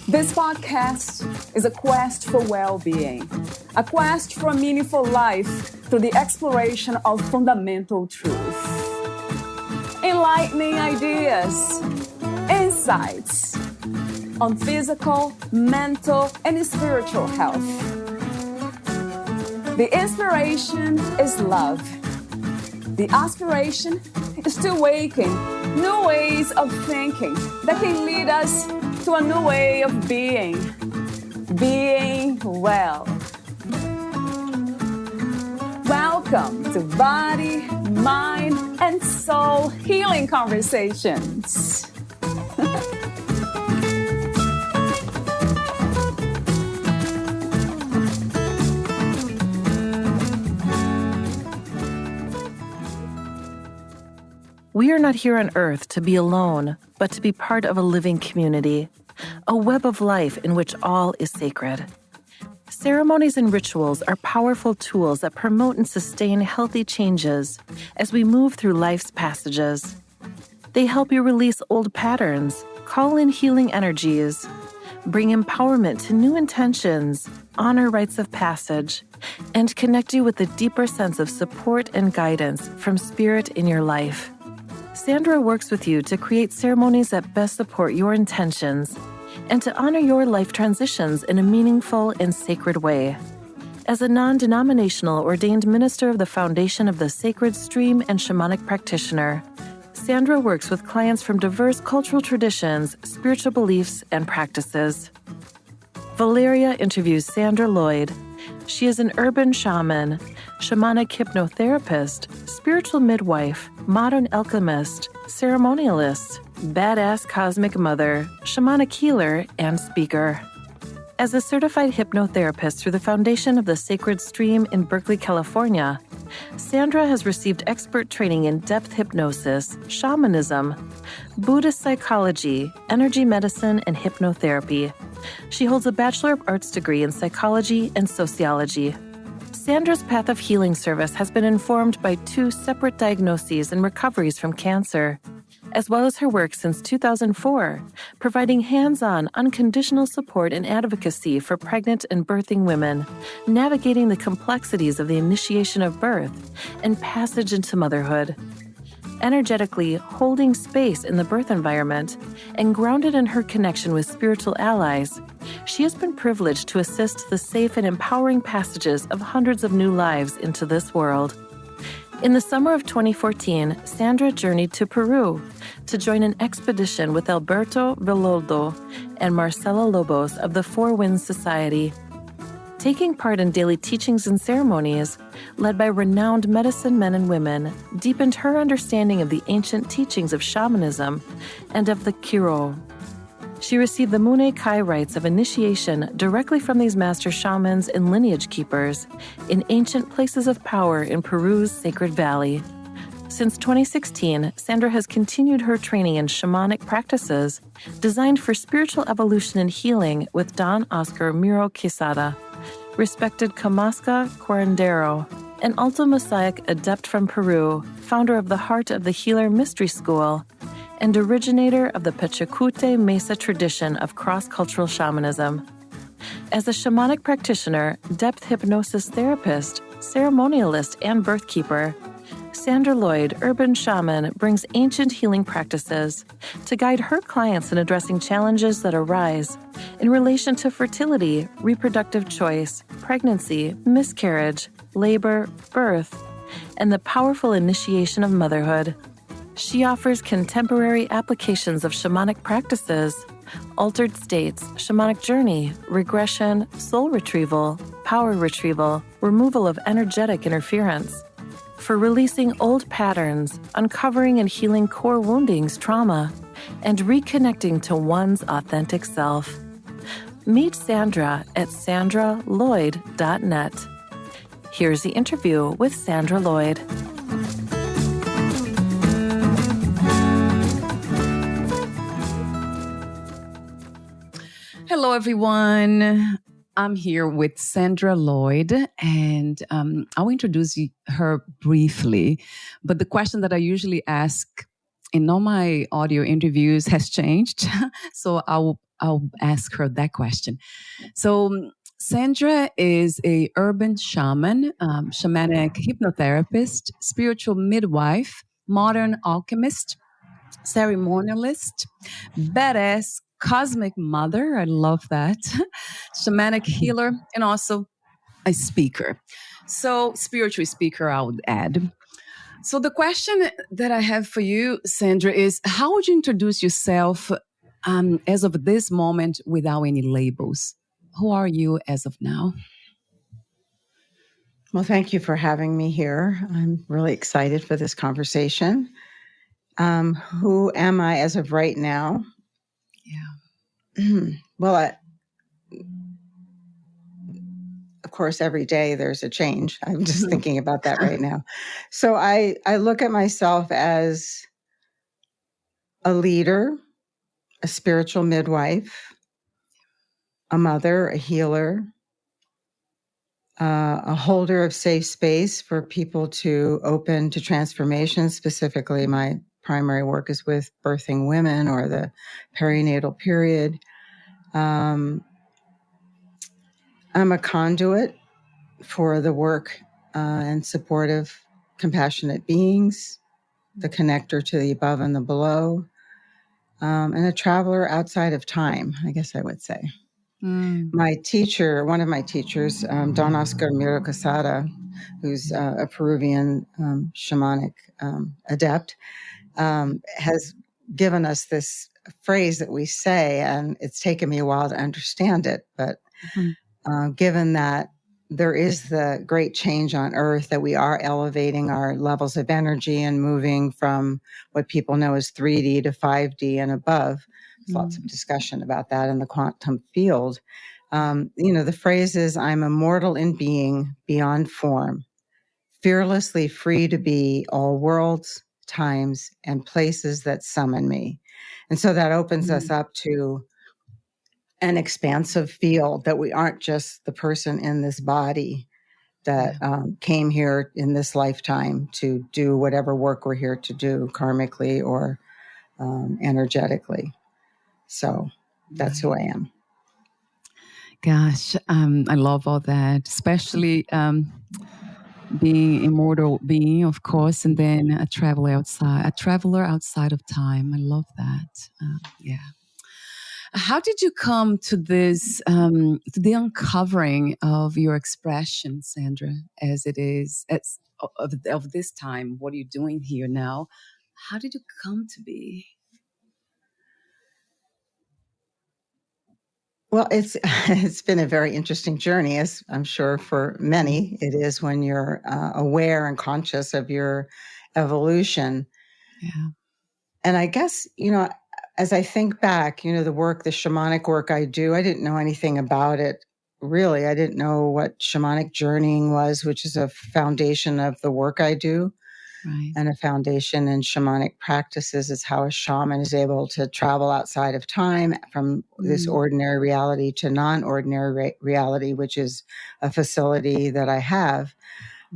This podcast is a quest for well-being, a quest for a meaningful life through the exploration of fundamental truth. Enlightening ideas, insights on physical, mental, and spiritual health. The inspiration is love. The aspiration is to awaken new ways of thinking that can lead us to a new way of being well. Welcome to Body, Mind, and Soul Healing Conversations. We are not here on earth to be alone, but to be part of a living community, a web of life in which all is sacred. Ceremonies and rituals are powerful tools that promote and sustain healthy changes as we move through life's passages. They help you release old patterns, call in healing energies, bring empowerment to new intentions, honor rites of passage, and connect you with a deeper sense of support and guidance from spirit in your life. Sandra works with you to create ceremonies that best support your intentions and to honor your life transitions in a meaningful and sacred way. As a non-denominational ordained minister of the foundation of the Sacred Stream and Shamanic Practitioner, Sandra works with clients from diverse cultural traditions, spiritual beliefs, and practices. Valeria interviews Sandra Lloyd. She is an urban shaman, shamanic hypnotherapist, spiritual midwife, modern alchemist, ceremonialist, badass cosmic mother, shamanic healer, and speaker. As a certified hypnotherapist through the foundation of the Sacred Stream in Berkeley, California, Sandra has received expert training in depth hypnosis, shamanism, Buddhist psychology, energy medicine, and hypnotherapy. She holds a Bachelor of Arts degree in psychology and sociology. Sandra's path of healing service has been informed by 2 separate diagnoses and recoveries from cancer, as well as her work since 2004, providing hands-on, unconditional support and advocacy for pregnant and birthing women, navigating the complexities of the initiation of birth and passage into motherhood. Energetically holding space in the birth environment and grounded in her connection with spiritual allies, she has been privileged to assist the safe and empowering passages of hundreds of new lives into this world. In the summer of 2014, Sandra journeyed to Peru to join an expedition with Alberto Villoldo and Marcela Lobos of the Four Winds Society. Taking part in daily teachings and ceremonies, led by renowned medicine men and women, deepened her understanding of the ancient teachings of shamanism and of the Kiro. She received the Mune Kai rites of initiation directly from these master shamans and lineage keepers in ancient places of power in Peru's Sacred Valley. Since 2016, Sandra has continued her training in shamanic practices designed for spiritual evolution and healing with Don Oscar Miro Quesada, respected Camasca curandero, an Alto Mosaic adept from Peru, founder of the Heart of the Healer Mystery School, and originator of the Pachacute Mesa tradition of cross-cultural shamanism. As a shamanic practitioner, depth hypnosis therapist, ceremonialist, and birthkeeper, Sandra Lloyd, urban shaman, brings ancient healing practices to guide her clients in addressing challenges that arise in relation to fertility, reproductive choice, pregnancy, miscarriage, labor, birth, and the powerful initiation of motherhood. She offers contemporary applications of shamanic practices, altered states, shamanic journey, regression, soul retrieval, power retrieval, removal of energetic interference, for releasing old patterns, uncovering and healing core woundings, trauma, and reconnecting to one's authentic self. Meet Sandra at sandralloyd.net. Here's the interview with Sandra Lloyd. Hello, everyone. I'm here with Sandra Lloyd, and I'll introduce her briefly. But the question that I usually ask in all my audio interviews has changed, so I'll ask her that question. So Sandra is a urban shaman, shamanic hypnotherapist, spiritual midwife, modern alchemist, ceremonialist, badass cosmic mother. I love that. Shamanic healer, and also a speaker. So, spiritual speaker, I would add. So, the question that I have for you, Sandra, is how would you introduce yourself as of this moment without any labels? Who are you as of now? Well, thank you for having me here. I'm really excited for this conversation. Who am I as of right now? Yeah. Well, of course, every day there's a change. I'm just thinking about that right now. So I look at myself as a leader, a spiritual midwife, a mother, a healer, a holder of safe space for people to open to transformation. Specifically, my primary work is with birthing women or the perinatal period. I'm a conduit for the work and supportive, compassionate beings, the connector to the above and the below, and a traveler outside of time, I guess I would say. My teacher, one of my teachers, Don Oscar Miro Casada, who's a Peruvian shamanic adept, has given us this phrase that we say, and it's taken me a while to understand it. But given that there is the great change on Earth, that we are elevating our levels of energy and moving from what people know as 3D to 5D and above. There's lots of discussion about that in the quantum field. The phrase is, I'm immortal in being beyond form, fearlessly free to be all worlds, times, and places that summon me. And so that opens us up to an expansive field, that we aren't just the person in this body that came here in this lifetime to do whatever work we're here to do karmically or energetically. So that's who I am. Gosh, I love all that, especially being immortal being, of course, and then a traveler outside of time. I love that. Yeah. How did you come to this, to the uncovering of your expression, Sandra, as it is of this time? What are you doing here now? How did you come to be? Well, it's been a very interesting journey, as I'm sure for many it is, when you're aware and conscious of your evolution. Yeah. And I guess, as I think back, the shamanic work I do, I didn't know anything about it, really. I didn't know what shamanic journeying was, which is a foundation of the work I do. Right. And a foundation in shamanic practices is how a shaman is able to travel outside of time from this ordinary reality to non-ordinary reality, which is a facility that I have.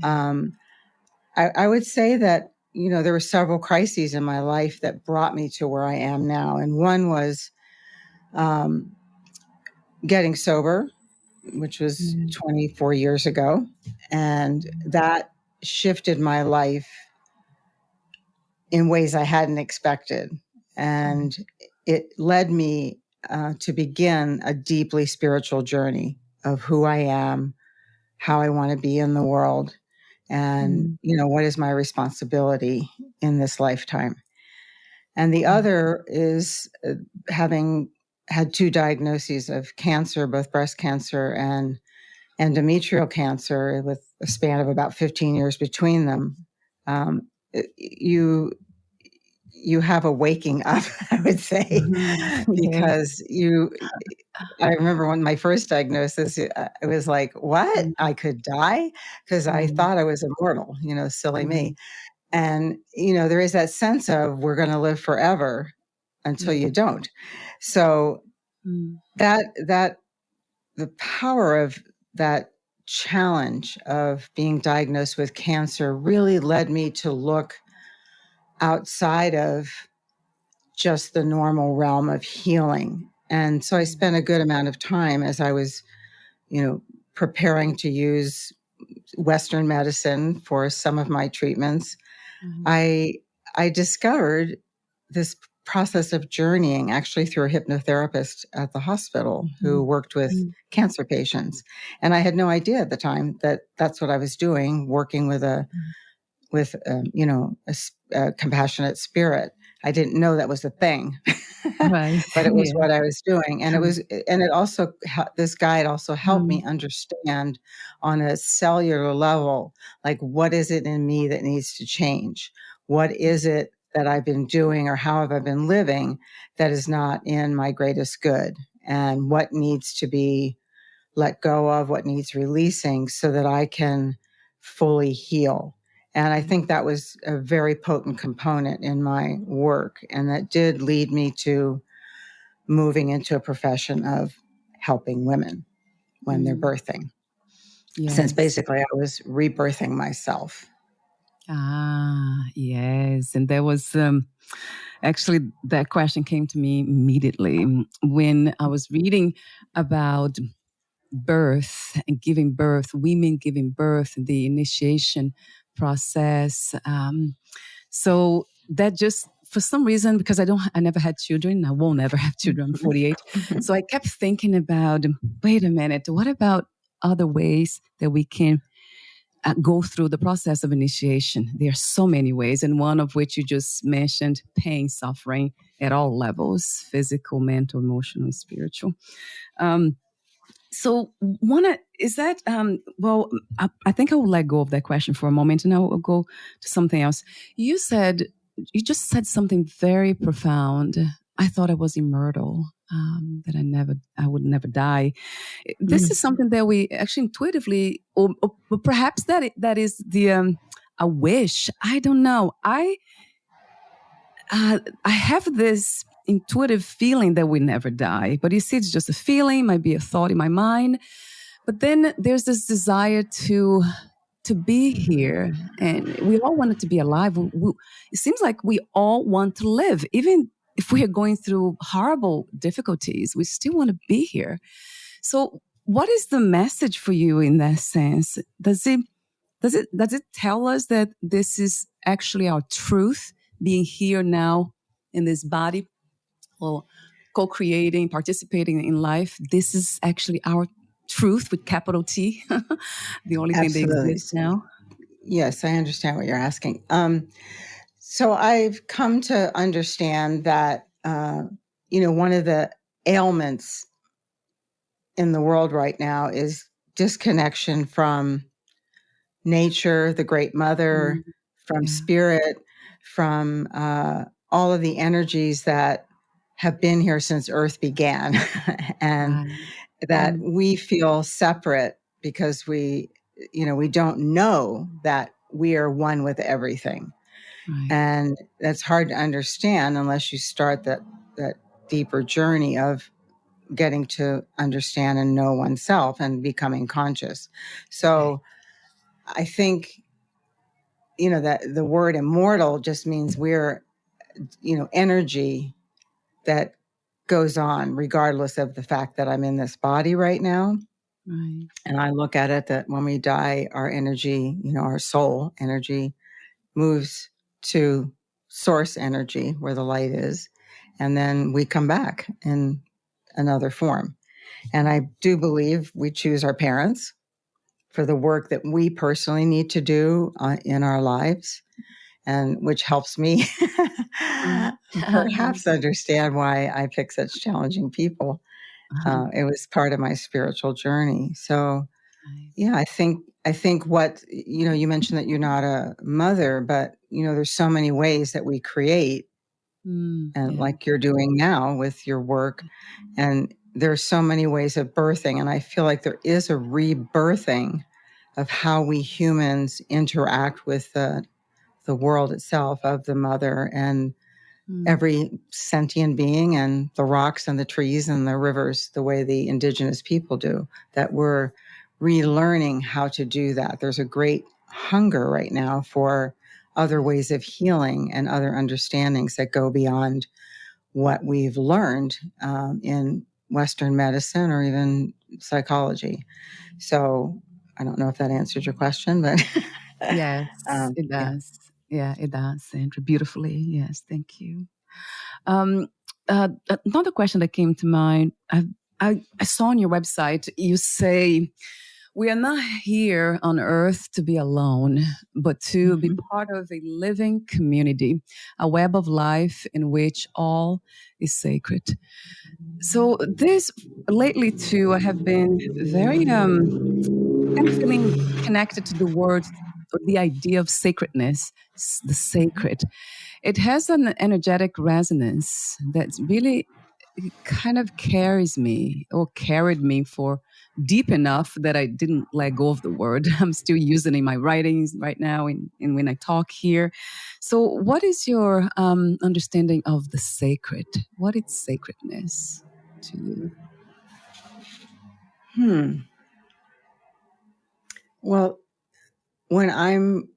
I would say that, there were several crises in my life that brought me to where I am now. And one was getting sober, which was 24 years ago. And that shifted my life in ways I hadn't expected. And it led me to begin a deeply spiritual journey of who I am, how I want to be in the world, and, what is my responsibility in this lifetime. And the other is having had 2 diagnoses of cancer, both breast cancer and endometrial cancer, with a span of about 15 years between them. You have a waking up, I would say, because I remember when my first diagnosis, it was like, what? I could die? Because I thought I was immortal, silly me. And, there is that sense of we're going to live forever until you don't. So that the power of that challenge of being diagnosed with cancer really led me to look outside of just the normal realm of healing. And so I spent a good amount of time as I was, preparing to use Western medicine for some of my treatments. I discovered this process of journeying actually through a hypnotherapist at the hospital who worked with cancer patients. And I had no idea at the time that that's what I was doing, working with a compassionate spirit. I didn't know that was a thing, Right. but it was what I was doing. And this guide also helped me understand on a cellular level, like, what is it in me that needs to change? What is it that I've been doing or how have I been living that is not in my greatest good? And what needs to be let go of, what needs releasing so that I can fully heal. And I think that was a very potent component in my work. And that did lead me to moving into a profession of helping women when they're birthing. Yes. Since basically I was rebirthing myself. Yes. And there was actually that question came to me immediately when I was reading about birth and giving birth, women giving birth, the initiation process. So that just, for some reason, because I never had children, I won't ever have children, I'm 48. So I kept thinking about, wait a minute, what about other ways that we can go through the process of initiation? There are so many ways, and one of which you just mentioned, pain, suffering at all levels, physical, mental, emotional, and spiritual. So I think I will let go of that question for a moment and I will go to something else. You just said something very profound. I thought I was immortal, that I would never die. This is something that we actually intuitively, or perhaps that is a wish. I don't know. I have this intuitive feeling that we never die, but you see, it's just a feeling, might be a thought in my mind. But then there's this desire to be here, and we all want to be alive. It seems like we all want to live, even if we are going through horrible difficulties. We still want to be here. So, what is the message for you in that sense? Does it tell us that this is actually our truth, being here now in this body, or co-creating, participating in life? This is actually our truth with capital T, the only thing that exists now. Yes, I understand what you're asking. So I've come to understand that, one of the ailments in the world right now is disconnection from nature, the great mother, from spirit, from all of the energies that have been here since Earth began, and that we feel separate because we don't know that we are one with everything. Right. And that's hard to understand unless you start that deeper journey of getting to understand and know oneself and becoming conscious. So I think, that the word immortal just means we're, energy that goes on regardless of the fact that I'm in this body right now. Right. And I look at it that when we die, our energy, our soul energy moves to source energy where the light is. And then we come back in another form. And I do believe we choose our parents for the work that we personally need to do in our lives, and which helps me perhaps understand why I pick such challenging people. It was part of my spiritual journey. So, I think what, you mentioned that you're not a mother, but, there's so many ways that we create, and like you're doing now with your work. And there's so many ways of birthing. And I feel like there is a rebirthing of how we humans interact with the world itself, of the mother, and every sentient being and the rocks and the trees and the rivers the way the indigenous people do, that we're relearning how to do that. There's a great hunger right now for other ways of healing and other understandings that go beyond what we've learned in Western medicine or even psychology. So I don't know if that answered your question, but Yes, it does. Yeah, it does, Sandra. Beautifully. Yes, thank you. Another question that came to mind. I saw on your website you say, we are not here on earth to be alone, but to be part of a living community, a web of life in which all is sacred. So this lately too, I have been very kind of feeling connected to the word, or the idea of sacredness, the sacred. It has an energetic resonance that's really, it kind of carries me, or carried me for deep enough that I didn't let go of the word. I'm still using it in my writings right now and when I talk here. So what is your understanding of the sacred? What is sacredness to you? Well, when I'm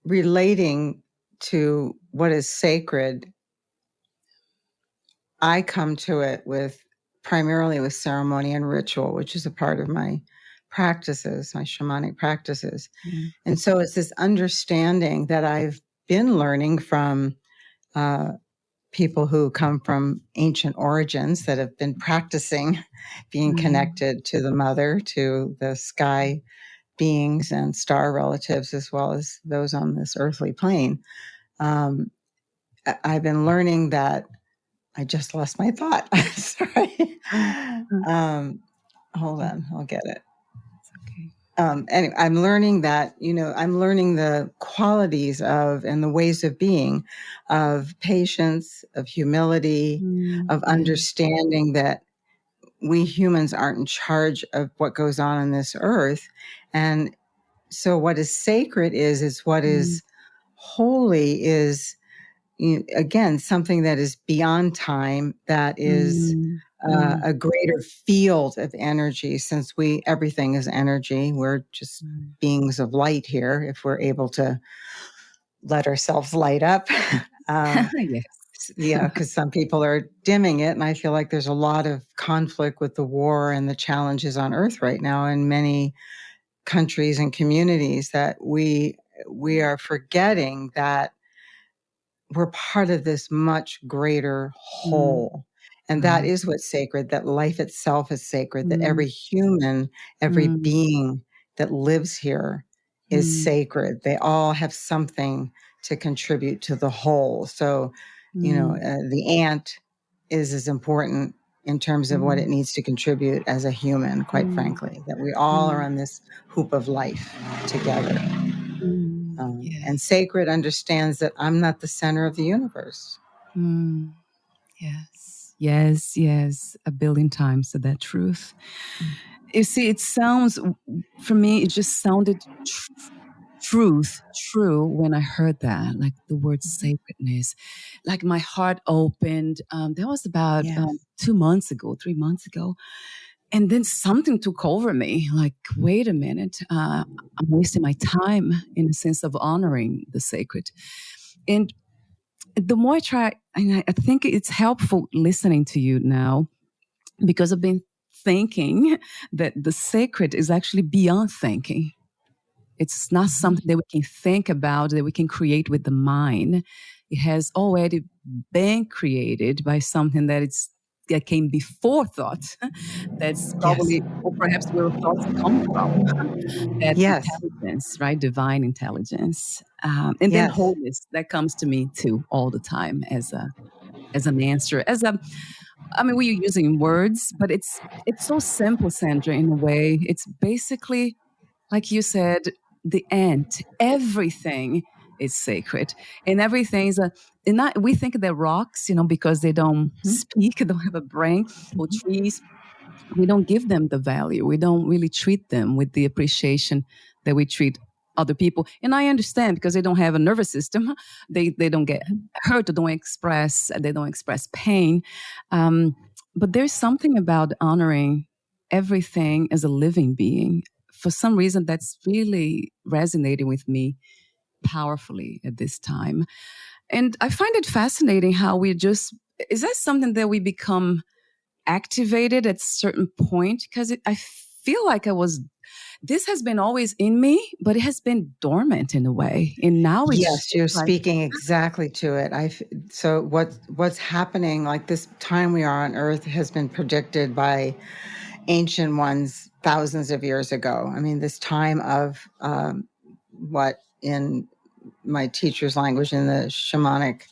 relating to what is sacred, I come to it primarily with ceremony and ritual, which is a part of my practices, my shamanic practices. And so it's this understanding that I've been learning from people who come from ancient origins that have been practicing being connected to the mother, to the sky beings and star relatives, as well as those on this earthly plane. I've been learning that. I just lost my thought. Sorry. Hold on, I'll get it. Anyway, I'm learning that, I'm learning the qualities of and the ways of being, of patience, of humility, of understanding that we humans aren't in charge of what goes on this earth. And so what is sacred is what is holy is, again, something that is beyond time, that is a greater field of energy, since everything is energy. We're just beings of light here, if we're able to let ourselves light up. Yes. Yeah, because some people are dimming it. And I feel like there's a lot of conflict with the war and the challenges on earth right now in many countries and communities, that we are forgetting that we're part of this much greater whole. And that is what's sacred, that life itself is sacred, that every human, every being that lives here is sacred. They all have something to contribute to the whole. So, the ant is as important in terms of what it needs to contribute as a human, quite frankly, that we all are on this hoop of life together. And sacred understands that I'm not the center of the universe. Yes. A billion times to that truth. You see, it sounds, for me, it just sounded true when I heard that, like the word sacredness. Like my heart opened. That was about 3 months ago. And then something took over me. Like, wait a minute, I'm wasting my time in the sense of honoring the sacred. And the more I try, and I think it's helpful listening to you now, because I've been thinking that the sacred is actually beyond thinking. It's not something that we can think about, that we can create with the mind. It has already been created by something that came before thought. That's probably, or perhaps where thoughts come from. That intelligence, right? Divine intelligence. And then wholeness, that comes to me too all the time as an answer. We're using words, but it's so simple, Sandra, in a way. It's basically, like you said, the ant. Everything is sacred, and everything is we think they're rocks, because they don't speak, they don't have a brain, or trees. We don't give them the value. We don't really treat them with the appreciation that we treat other people. And I understand because they don't have a nervous system. They don't get hurt, they don't express pain. But there's something about honoring everything as a living being. For some reason, that's really resonating with me powerfully at this time. And I find it fascinating how is that something that we become activated at a certain point? Because I feel like this has been always in me, but it has been dormant in a way. And now it's yes, you're speaking exactly to it. So what's happening, like this time we are on Earth has been predicted by ancient ones thousands of years ago. I mean, this time of what in my teacher's language in the shamanic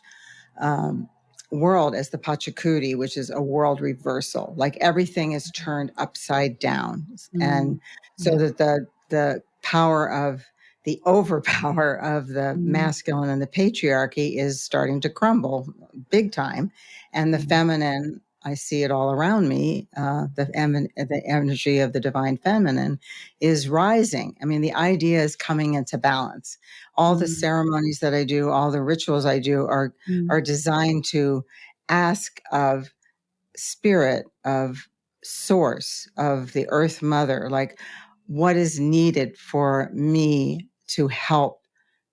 world as the Pachacuti, which is a world reversal. Like everything is turned upside down. And so that the power of the overpower of the masculine and the patriarchy is starting to crumble big time. And the feminine, I see it all around me, the energy of the divine feminine is rising. I mean, the idea is coming into balance. All the ceremonies that I do, all the rituals I do are designed to ask of spirit, of source, of the earth mother, like what is needed for me to help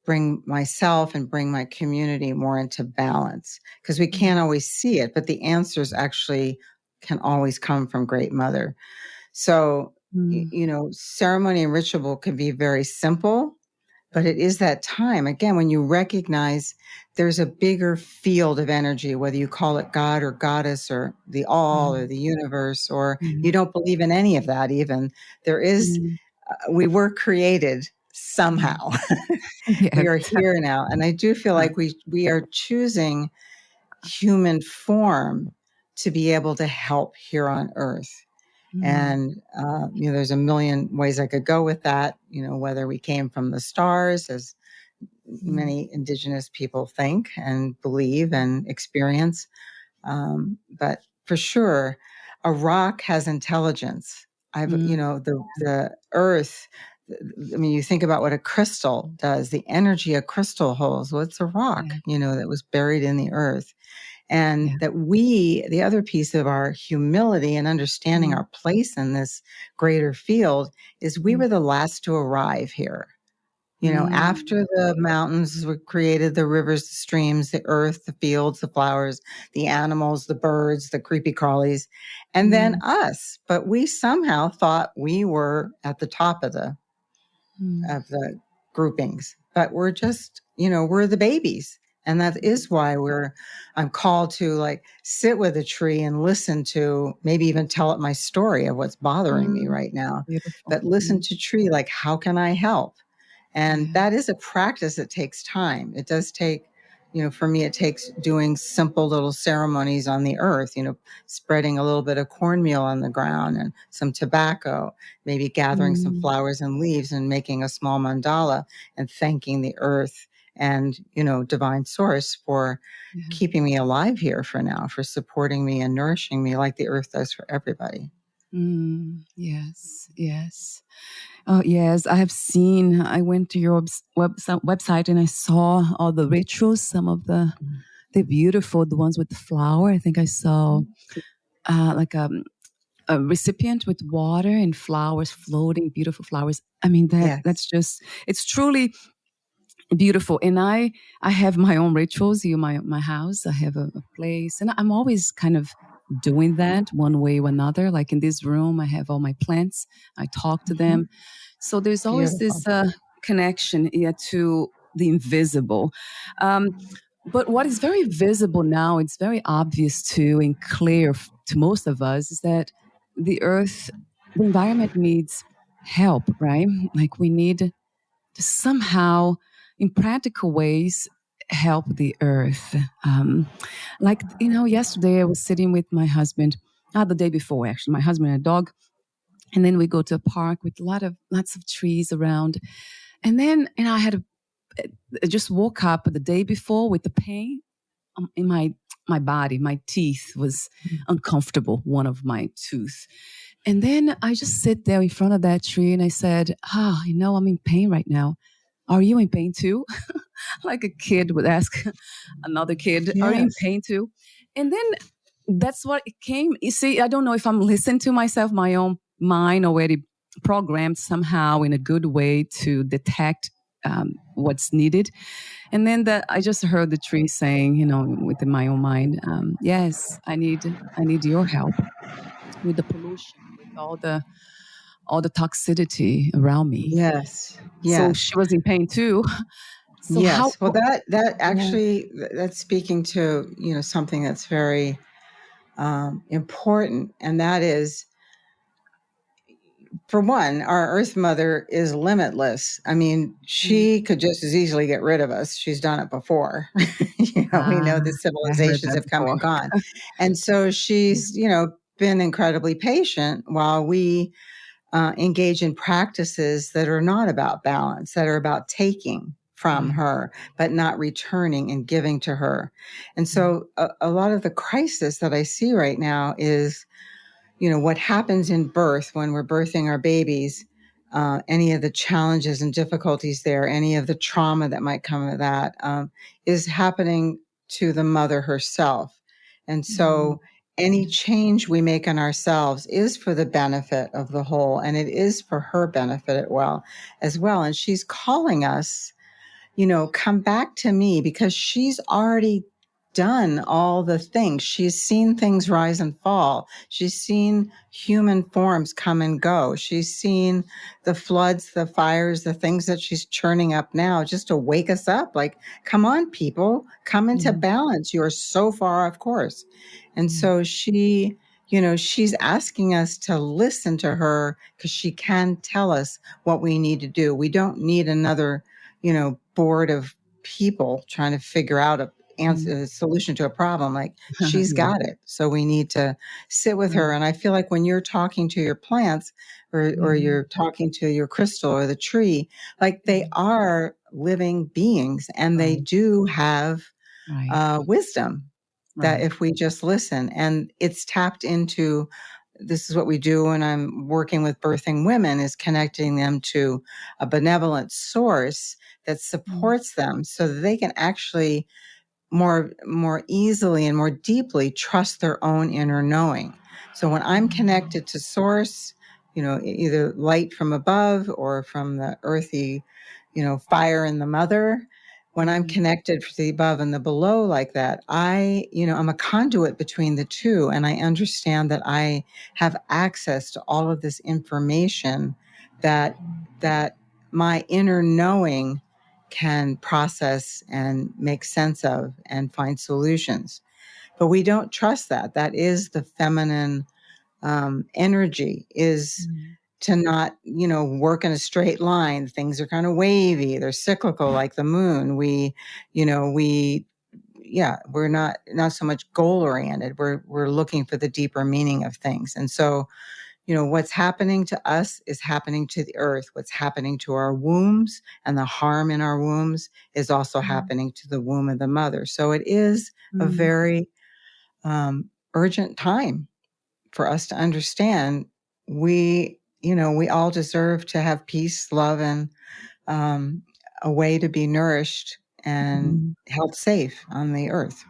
bring myself and bring my community more into balance, because we can't always see it, but the answers actually can always come from Great Mother. So, ceremony and ritual can be very simple, but it is that time, again, when you recognize there's a bigger field of energy, whether you call it God or goddess or the all or the universe, or you don't believe in any of that even. There is, we were created somehow. We are here now. And I do feel like we are choosing human form to be able to help here on Earth. And, there's a million ways I could go with that, whether we came from the stars, as many indigenous people think and believe and experience. But for sure, a rock has intelligence. The earth, I mean, you think about what a crystal does, the energy a crystal holds. Well, it's a rock, that was buried in the earth. And that the other piece of our humility and understanding our place in this greater field is we were the last to arrive here. After the mountains were created, the rivers, the streams, the earth, the fields, the flowers, the animals, the birds, the creepy crawlies, and then us. But we somehow thought we were at the top of the groupings. But we're just, we're the babies. And that is why I'm called to sit with a tree and listen to, maybe even tell it my story of what's bothering me right now. Beautiful. But listen to tree, how can I help? And that is a practice that takes time. It does take, for me, it takes doing simple little ceremonies on the earth, spreading a little bit of cornmeal on the ground and some tobacco, maybe gathering some flowers and leaves and making a small mandala and thanking the earth and, divine source for keeping me alive here for now, for supporting me and nourishing me like the earth does for everybody. Yes, yes. Oh, yes, I have seen, I went to your website and I saw all the rituals, some of the beautiful, the ones with the flower. I think I saw a recipient with water and flowers floating, beautiful flowers. I mean, that's just, it's truly beautiful. And I have my own rituals in my house. I have a place, and I'm always kind of doing that one way or another. Like in this room, I have all my plants. I talk to them. So there's always this connection to the invisible. But what is very visible now, it's very obvious to and clear to most of us, is that the earth, the environment needs help, right? Like we need to somehow, in practical ways, help the earth. Yesterday I was sitting with my husband, the day before actually, my husband and a dog. And then we go to a park with lots of trees around. And then, I just woke up the day before with the pain in my body. My teeth was uncomfortable, one of my tooth. And then I just sit there in front of that tree and I said, I'm in pain right now. are you in pain too? Like a kid would ask another kid, are you in Yes. pain too? And then that's what it came. You see, I don't know if I'm listening to myself, my own mind already programmed somehow in a good way to detect what's needed. And then I just heard the tree saying, within my own mind, yes, I need your help with the pollution, with all the toxicity around me. Yes. So Yes. she was in pain too. So how? Yes. Well, that Yeah. actually, that's speaking to, something that's very important. And that is, for one, our Earth Mother is limitless. I mean, she could just as easily get rid of us. She's done it before. We know the I heard civilizations that have come before. and gone. And so she's, been incredibly patient while we engage in practices that are not about balance, that are about taking from her, but not returning and giving to her. And so a lot of the crisis that I see right now is, what happens in birth when we're birthing our babies, any of the challenges and difficulties there, any of the trauma that might come of that, is happening to the mother herself. And so any change we make in ourselves is for the benefit of the whole, and it is for her benefit as well. And she's calling us, come back to me, because she's already done all the things. She's seen things rise and fall. She's seen human forms come and go. She's seen the floods, the fires, the things that she's churning up now just to wake us up. Like, come on, people, come into balance. You are so far off course. And so she's asking us to listen to her, because she can tell us what we need to do. We don't need another, board of people trying to figure out a solution to a problem. Like, she's got it. So we need to sit with her. And I feel like when you're talking to your plants or you're talking to your crystal or the tree, like, they are living beings, and they do have wisdom that if we just listen, and it's tapped into. This is what we do when I'm working with birthing women, is connecting them to a benevolent source that supports them so that they can actually more easily and more deeply trust their own inner knowing. So when I'm connected to source, either light from above or from the earthy, fire in the mother, when I'm connected to the above and the below like that, I'm a conduit between the two, and I understand that I have access to all of this information that my inner knowing can process and make sense of and find solutions. But we don't trust that. That is the feminine energy, is to not, work in a straight line. Things are kind of wavy. They're cyclical, like the moon. We're not so much goal oriented. We're looking for the deeper meaning of things. And so, what's happening to us is happening to the earth. What's happening to our wombs and the harm in our wombs is also happening to the womb of the mother. So it is a very urgent time for us to understand we all deserve to have peace, love, and a way to be nourished and held safe on the earth.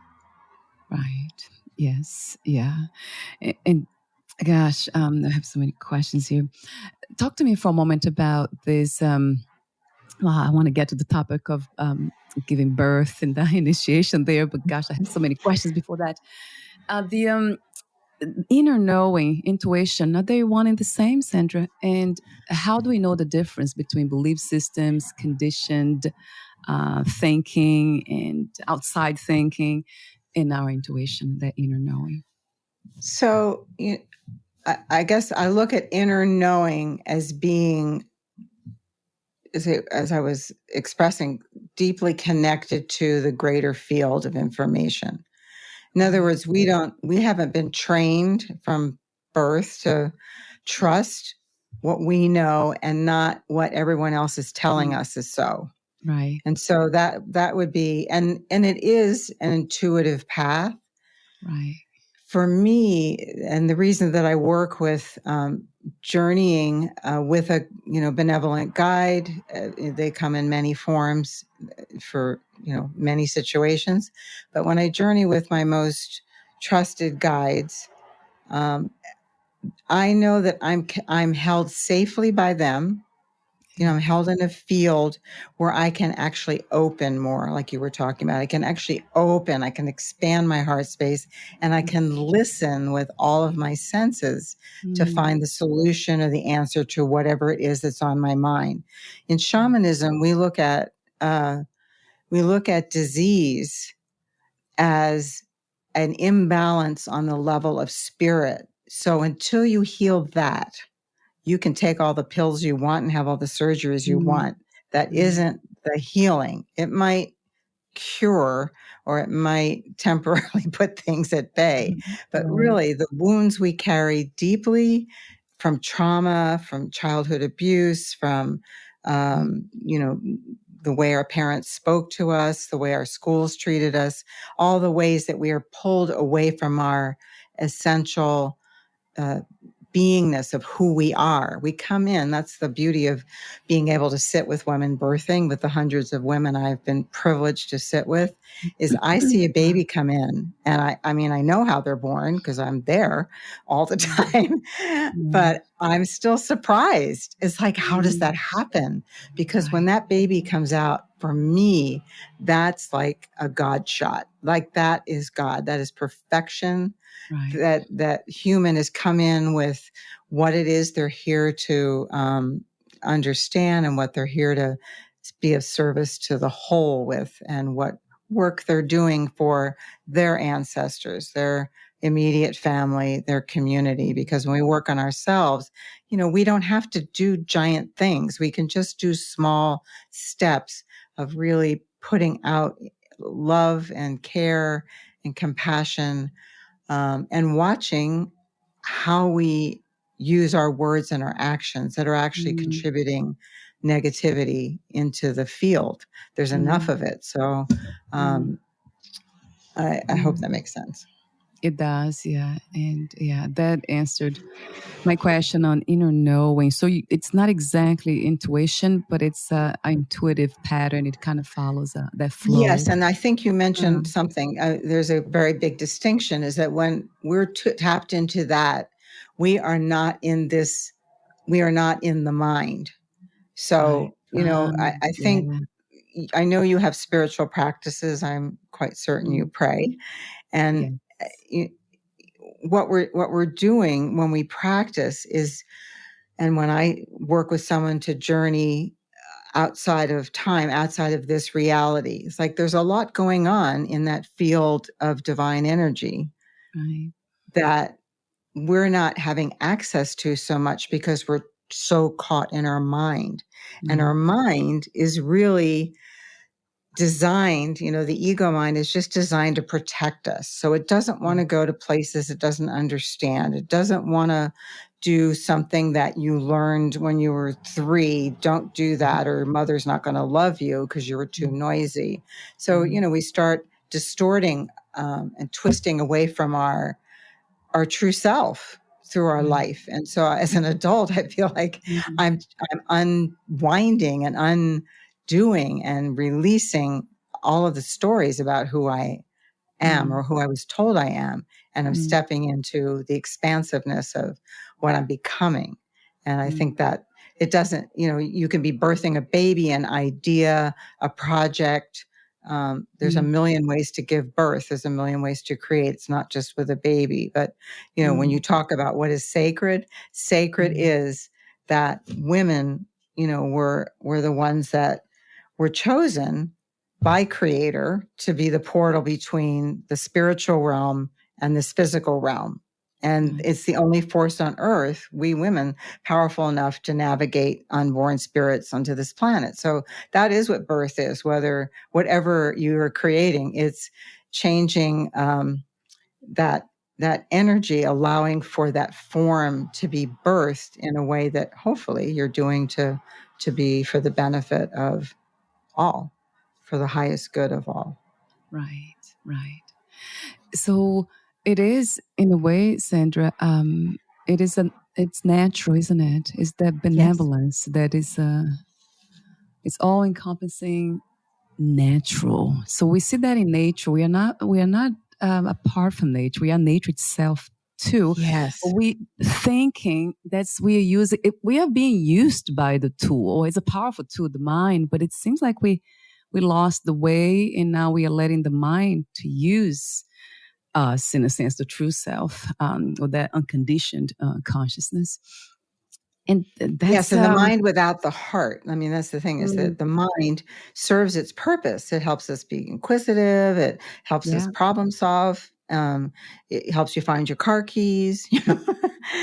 Right. Yes. Yeah. And gosh, I have so many questions here. Talk to me for a moment about this. Well, I want to get to the topic of giving birth and the initiation there, but gosh, I have so many questions before that. The inner knowing, intuition, are they one and the same, Sandra? And how do we know the difference between belief systems, conditioned thinking, and outside thinking, and our intuition, that inner knowing? So I guess I look at inner knowing as being, as I was expressing, deeply connected to the greater field of information. In other words, we haven't been trained from birth to trust what we know and not what everyone else is telling us is so. Right. And so that would be, and it is an intuitive path. Right. for me, and the reason that I work with journeying with a benevolent guide, they come in many forms for many situations. But when I journey with my most trusted guides, I know that I'm held safely by them. I'm held in a field where I can actually open more, like you were talking about. I can actually open, I can expand my heart space, and I can listen with all of my senses to find the solution or the answer to whatever it is that's on my mind. In shamanism, we look at disease as an imbalance on the level of spirit. So until you heal that, you can take all the pills you want and have all the surgeries you want. That isn't the healing. It might cure or it might temporarily put things at bay. But really, the wounds we carry deeply from trauma, from childhood abuse, from, the way our parents spoke to us, the way our schools treated us, all the ways that we are pulled away from our essential beingness of who we are. We come in, that's the beauty of being able to sit with women birthing, with the hundreds of women I've been privileged to sit with, is I see a baby come in, and I mean, I know how they're born because I'm there all the time, but I'm still surprised. It's like, how does that happen? Because when that baby comes out, for me, that's like a God shot. Like that is God. That is perfection. Right. That human has come in with what it is they're here to understand and what they're here to be of service to the whole with, and what work they're doing for their ancestors, their immediate family, their community. Because when we work on ourselves, we don't have to do giant things. We can just do small steps of really putting out love and care and compassion, and watching how we use our words and our actions that are actually contributing negativity into the field. There's enough of it. So I hope that makes sense. It does, yeah. And that answered my question on inner knowing. So it's not exactly intuition, but it's an intuitive pattern. It kind of follows that flow. Yes, and I think you mentioned something. There's a very big distinction, is that when we're tapped into that, we are not in the mind. So, I think, I know you have spiritual practices. I'm quite certain you pray. And what we're doing when we practice is, and when I work with someone to journey outside of time, outside of this reality, it's like there's a lot going on in that field of divine energy that we're not having access to so much because we're so caught in our mind. And our mind is really designed, the ego mind is just designed to protect us. So it doesn't want to go to places it doesn't understand. It doesn't want to do something that you learned when you were 3. Don't do that, or mother's not going to love you because you were too noisy. So, we start distorting and twisting away from our true self through our life. And so as an adult, I feel like I'm unwinding and undoing and releasing all of the stories about who I am or who I was told I am. And I'm stepping into the expansiveness of what I'm becoming. And I think that it doesn't, you can be birthing a baby, an idea, a project. There's a million ways to give birth. There's a million ways to create. It's not just with a baby. But, when you talk about what is sacred, sacred is that women, were the ones that were chosen by Creator to be the portal between the spiritual realm and this physical realm. And it's the only force on earth, we women, powerful enough to navigate unborn spirits onto this planet. So that is what birth is, whatever you are creating, it's changing that energy, allowing for that form to be birthed in a way that hopefully you're doing to be for the benefit of all, for the highest good of all. Right. So it is in a way, Sandra. It's natural, isn't it? It's that Yes. benevolence that is it's all encompassing, natural. So we see that in nature. We are not apart from nature. We are nature itself too. Yes. We thinking that's we are using it, we are being used by the tool, or it's a powerful tool, the mind. But it seems like we lost the way, and now we are letting the mind to use us, in a sense, the true self, or that unconditioned consciousness. And Yes, that's and the mind without the heart. I mean, that's the thing, is mm, that the mind serves its purpose. It helps us be inquisitive. It helps us yeah, problem solve. It helps you find your car keys.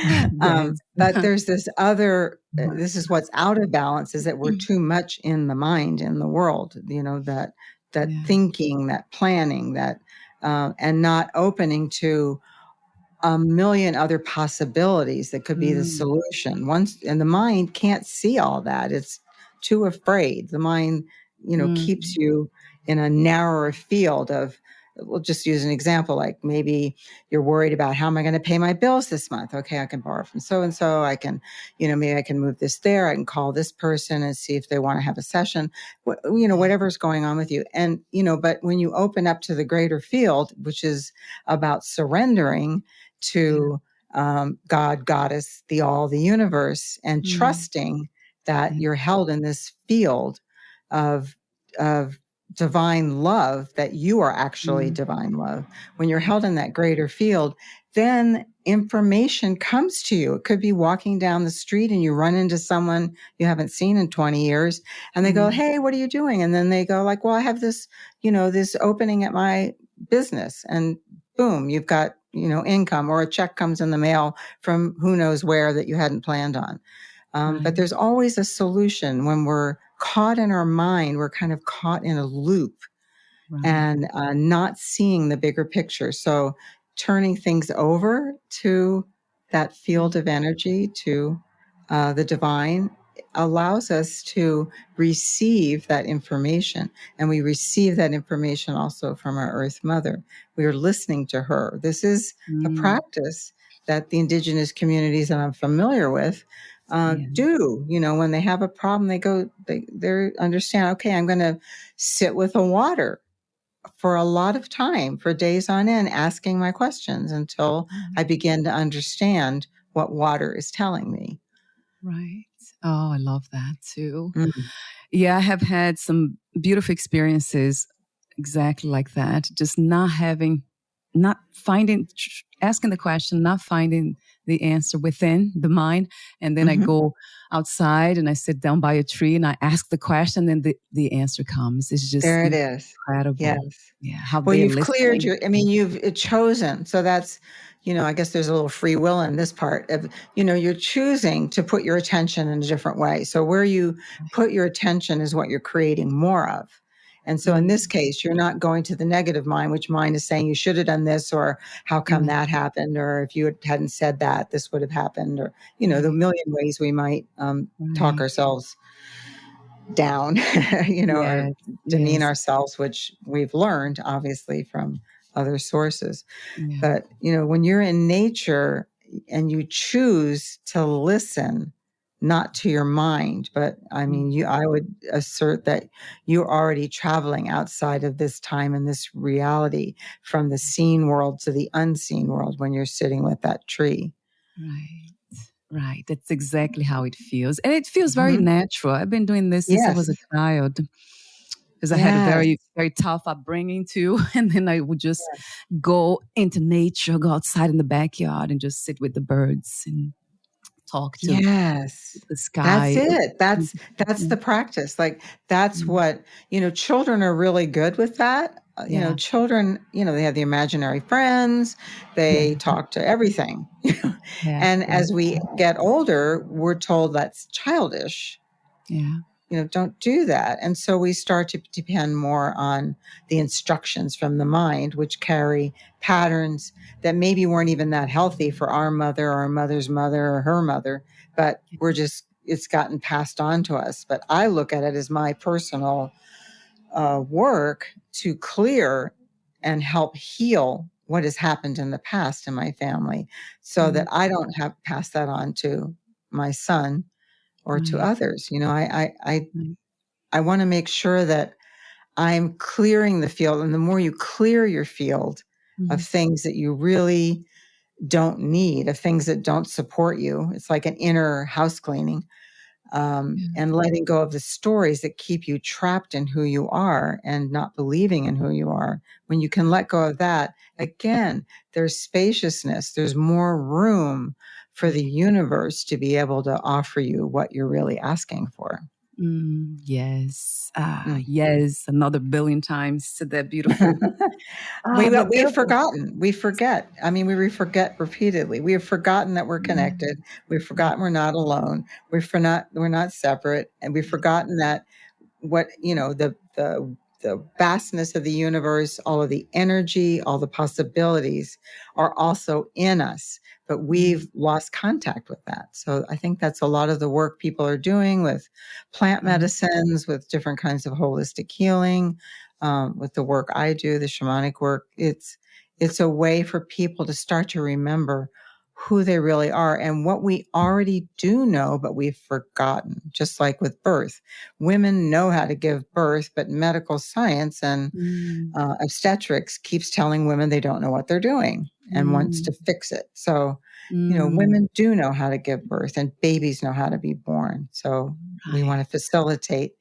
yes, But there's this other. This is what's out of balance: is that we're too much in the mind, in the world. That yeah, thinking, that planning, that and not opening to a million other possibilities that could be the mm, solution. And the mind can't see all that. It's too afraid. The mind, keeps mm, you in a narrower field of, we'll just use an example, like maybe you're worried about, how am I going to pay my bills this month? Okay, I can borrow from so and so. I can, maybe I can move this there. I can call this person and see if they want to have a session. yeah, Whatever's going on with you. And, but when you open up to the greater field, which is about surrendering yeah, to God, Goddess, the universe, and mm, trusting that yeah, you're held in this field of of divine love, that you are actually mm, divine love. When you're held in that greater field, then information comes to you. It could be walking down the street and you run into someone you haven't seen in 20 years, and they go, mm, "Hey, what are you doing?" And then they go like, "Well, I have this, this opening at my business." And boom, you've got, income, or a check comes in the mail from who knows where that you hadn't planned on. But right, there's always a solution. When we're caught in our mind, we're kind of caught in a loop, right, and not seeing the bigger picture. So turning things over to that field mm, of energy, to the divine, allows us to receive that information. And we receive that information also from our Earth Mother. We are listening to her. This is a mm, practice that the indigenous communities that I'm familiar with yeah, do. When they have a problem, they understand, okay, I'm going to sit with the water for a lot of time, for days on end, asking my questions until mm, I begin to understand what water is telling me. right. Oh, I love that too. Mm. Yeah, I have had some beautiful experiences exactly like that. Just not finding, asking the question, not finding the answer within the mind. And then I Mhm. go outside and I sit down by a tree and I ask the question, and the answer comes. It's just There it is. Yes. incredible. Yeah, how Well, they're you've cleared listening. you've chosen. So that's, I guess there's a little free will in this part of, you're choosing to put your attention in a different way. So where you put your attention is what you're creating more of. And so in this Mm, case, you're not going to the negative mind, which mind is saying you should have done this, or how come yeah, that happened, or if you hadn't said that, this would have happened, or, the right, million ways we might talk right. ourselves down, or Yes, demean yes, ourselves, which we've learned obviously from other sources. yeah. But, when you're in nature and you choose to listen, not to your mind, but I Mm, mean, I would assert that you're already traveling outside of this time and this reality, from the seen world to the unseen world, when you're sitting with that tree. right. Right. That's exactly how it feels. And it feels very Mhm. natural. I've been doing this since I was a Yes. child, because I had a Yes. very, very tough upbringing too. And then I would just go into nature, go outside in the backyard and just sit with the birds and talk to Yes. the That's sky. it. That's Yeah. the practice. Like, that's Mm. what, children are really good with that. Yeah. Children, they have the imaginary friends, Yeah. they talk to everything. Yes. And Yes. as we get older, we're told that's childish. Yeah. Don't do that. And so we start to depend more on the instructions from the mind, which carry patterns that maybe weren't even that healthy for our mother, or our mother's mother, or her mother, but it's gotten passed on to us. But I look at it as my personal work to clear and help heal what has happened in the past in my family, so that I don't have pass that on to my son or to others. I want to make sure that I'm clearing the field. And the more you clear your field of things that you really don't need, of things that don't support you, it's like an inner house cleaning, and letting go of the stories that keep you trapped in who you are and not believing in who you are. When you can let go of that, again, there's spaciousness, there's more room for the universe to be able to offer you what you're really asking for. Yes. Yes. Another billion times to that beautiful. We have forgotten. We forget. I mean, we forget repeatedly. We have forgotten that we're connected. We've forgotten we're not alone. We're not separate, and we've forgotten that the vastness of the universe, all of the energy, all the possibilities are also in us, but we've lost contact with that. So I think that's a lot of the work people are doing with plant medicines, with different kinds of holistic healing, with the work I do, the shamanic work. It's a way for people to start to remember who they really are and what we already do know, but we've forgotten. Just like with birth, women know how to give birth, but medical science and obstetrics keeps telling women they don't know what they're doing and wants to fix it. So, women do know how to give birth, and babies know how to be born. So we want to facilitate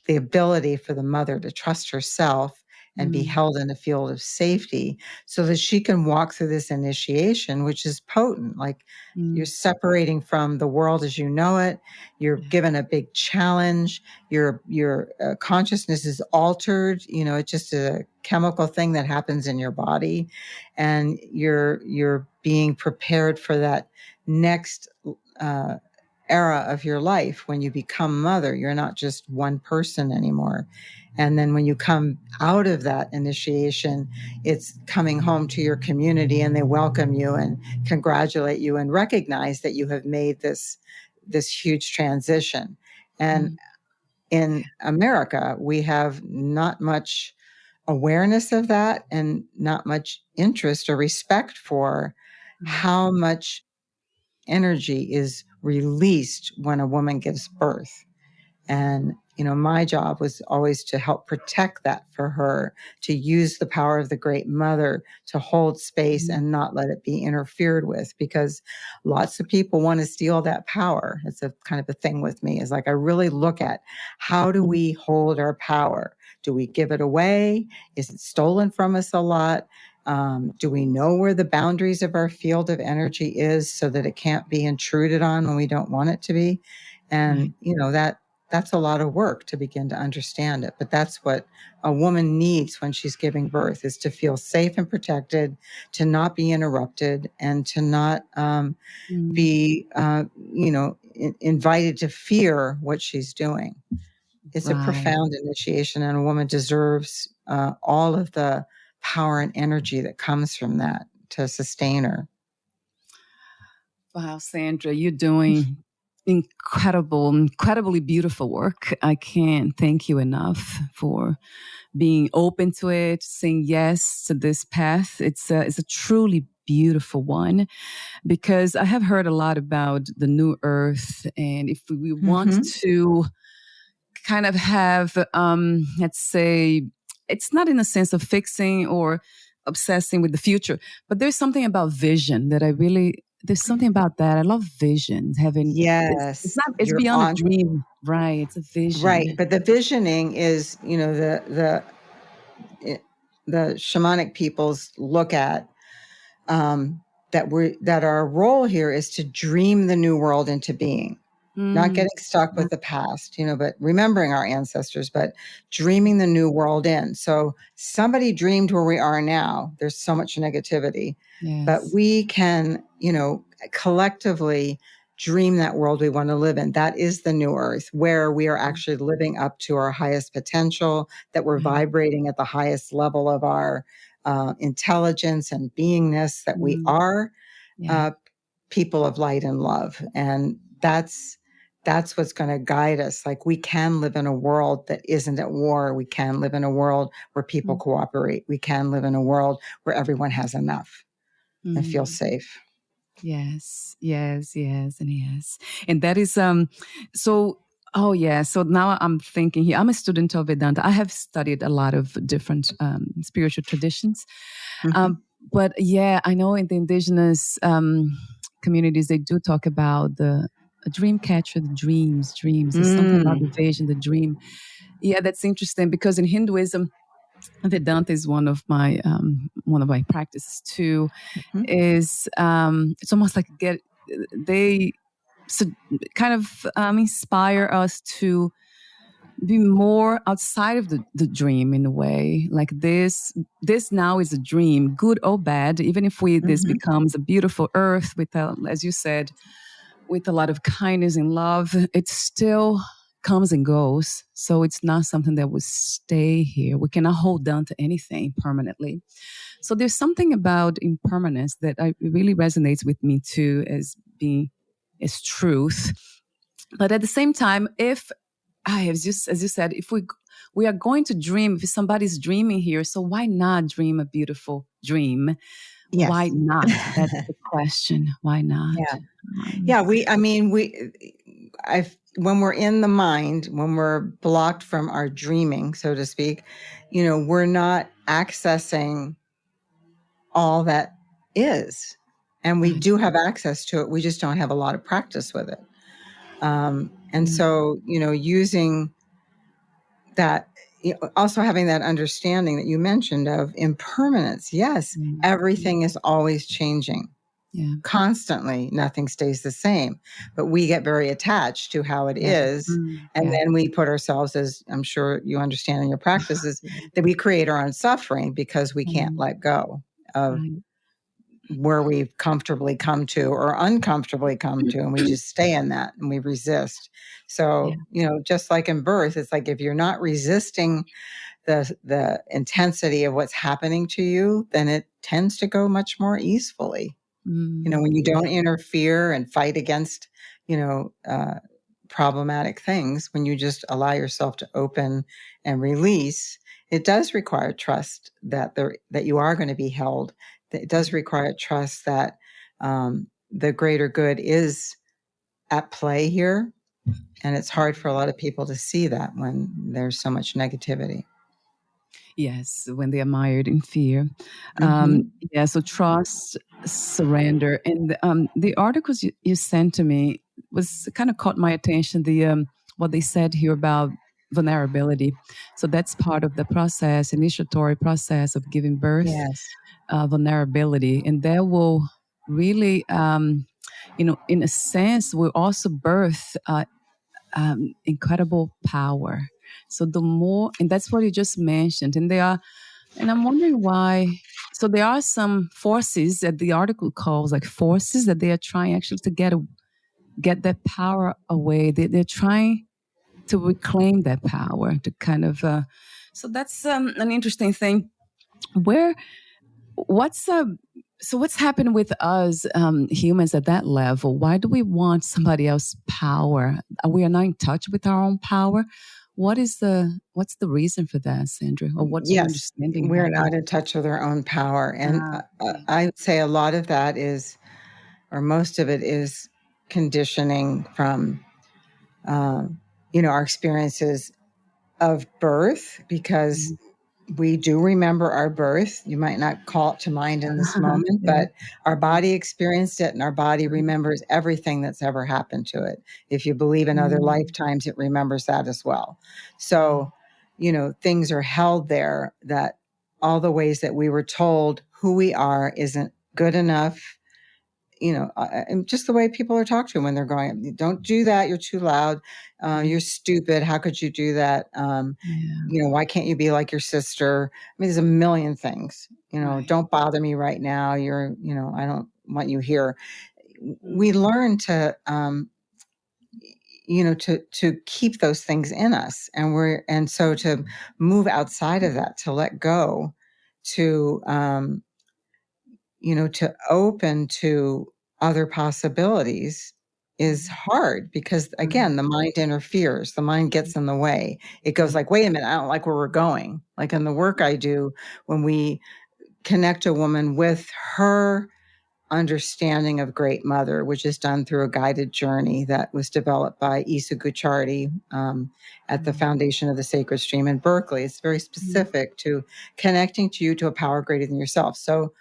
the ability for the mother to trust herself and be held in a field of safety so that she can walk through this initiation, which is potent. Like you're separating from the world as you know it. You're given a big challenge. Your consciousness is altered. It's just a chemical thing that happens in your body, and you're being prepared for that next era of your life. When you become mother, you're not just one person anymore. And then when you come out of that initiation, it's coming home to your community, and they welcome you and congratulate you and recognize that you have made this huge transition. And in America, we have not much awareness of that and not much interest or respect for how much energy is released when a woman gives birth. And, my job was always to help protect that for her, to use the power of the Great Mother to hold space and not let it be interfered with, because lots of people want to steal that power. It's a kind of a thing with me, is like I really look at how do we hold our power? Do we give it away? Is it stolen from us a lot? Do we know where the boundaries of our field of energy is so that it can't be intruded on when we don't want it to be? And, that's a lot of work to begin to understand it. But that's what a woman needs when she's giving birth, is to feel safe and protected, to not be interrupted, and to not be, invited to fear what she's doing. It's a profound initiation, and a woman deserves all of the power and energy that comes from that to sustain her. Wow, Sandra, you're doing incredibly beautiful work. I can't thank you enough for being open to it, saying yes to this path. It's a truly beautiful one, because I have heard a lot about the new earth, and if we want to kind of have, let's say, it's not in a sense of fixing or obsessing with the future, but there's something about vision that there's something about that. I love vision. Having it's beyond a dream, right? It's a vision, right? But the visioning is, the shamanic peoples look at that our role here is to dream the new world into being. Not getting stuck with the past, but remembering our ancestors, but dreaming the new world in. So somebody dreamed where we are now. There's so much negativity, but we can, collectively dream that world we want to live in. That is the new earth, where we are actually living up to our highest potential, that we're vibrating at the highest level of our intelligence and beingness, that we are people of light and love. And that's that's what's going to guide us. Like, we can live in a world that isn't at war. We can live in a world where people cooperate. We can live in a world where everyone has enough and feels safe. Yes, yes, yes, and yes. And that is so oh yeah. So now I'm thinking here, I'm a student of Vedanta. I have studied a lot of different spiritual traditions. But yeah, I know in the indigenous communities they do talk about the a dream catcher, the dreams. There's something about the vision, the dream. Yeah, that's interesting because in Hinduism, Vedanta is one of my practices too. Is it's almost like they so kind of inspire us to be more outside of the dream in a way. Like this now is a dream, good or bad. Even if this becomes a beautiful earth with, as you said, with a lot of kindness and love, it still comes and goes. So it's not something that will stay here. We cannot hold on to anything permanently. So there's something about impermanence that really resonates with me too, as truth. But at the same time, if as you said, if we are going to dream, if somebody's dreaming here, so why not dream a beautiful dream? Yes. Why not? That's the question. Why not? Yeah. When we're in the mind, when we're blocked from our dreaming, so to speak, we're not accessing all that is. And we do have access to it. We just don't have a lot of practice with it. And so, using that, also having that understanding that you mentioned of impermanence. Yes, everything is always changing. Yeah. Constantly, nothing stays the same, but we get very attached to how it is. And then we put ourselves, as I'm sure you understand in your practices, that we create our own suffering because we can't let go of where we've comfortably come to or uncomfortably come to, and we just stay in that and we resist. So, just like in birth, it's like if you're not resisting the intensity of what's happening to you, then it tends to go much more easily. When you don't interfere and fight against, problematic things, when you just allow yourself to open and release, it does require trust that you are going to be held. It does require trust that the greater good is at play here. And it's hard for a lot of people to see that when there's so much negativity. Yes, when they are mired in fear. So trust, surrender. And the articles you sent to me was kind of caught my attention, what they said here about vulnerability. So that's part of the process, initiatory process of giving birth. Yes. Vulnerability. And that will really, in a sense, will also birth incredible power. So the more, and that's what you just mentioned, and I'm wondering why. So there are some forces that the article calls like forces that they are trying actually to get that power away. They're trying to reclaim that power to kind of. So that's an interesting thing. What's happened with us humans at that level? Why do we want somebody else's power? We are not in touch with our own power. What's the reason for that, Sandra? Or what's your understanding? We're not in touch with our own power. And I would say a lot of that is, or most of it is, conditioning from, our experiences of birth, because we do remember our birth. You might not call it to mind in this moment, but our body experienced it, and our body remembers everything that's ever happened to it. If you believe in other lifetimes, it remembers that as well. So, things are held there, that all the ways that we were told who we are isn't good enough. And just the way people are talked to when they're growing up. Don't do that. You're too loud. You're stupid. How could you do that? Why can't you be like your sister? I mean, there's a million things. Don't bother me right now. I don't want you here. We learn to, to keep those things in us, and so to move outside of that, to let go, to to open to other possibilities, is hard because, again, the mind interferes. The mind gets in the way. It goes like, wait a minute, I don't like where we're going. Like in the work I do, when we connect a woman with her understanding of Great Mother, which is done through a guided journey that was developed by Isa Gucciardi at the Foundation of the Sacred Stream in Berkeley. It's very specific to connecting to you to a power greater than yourself. So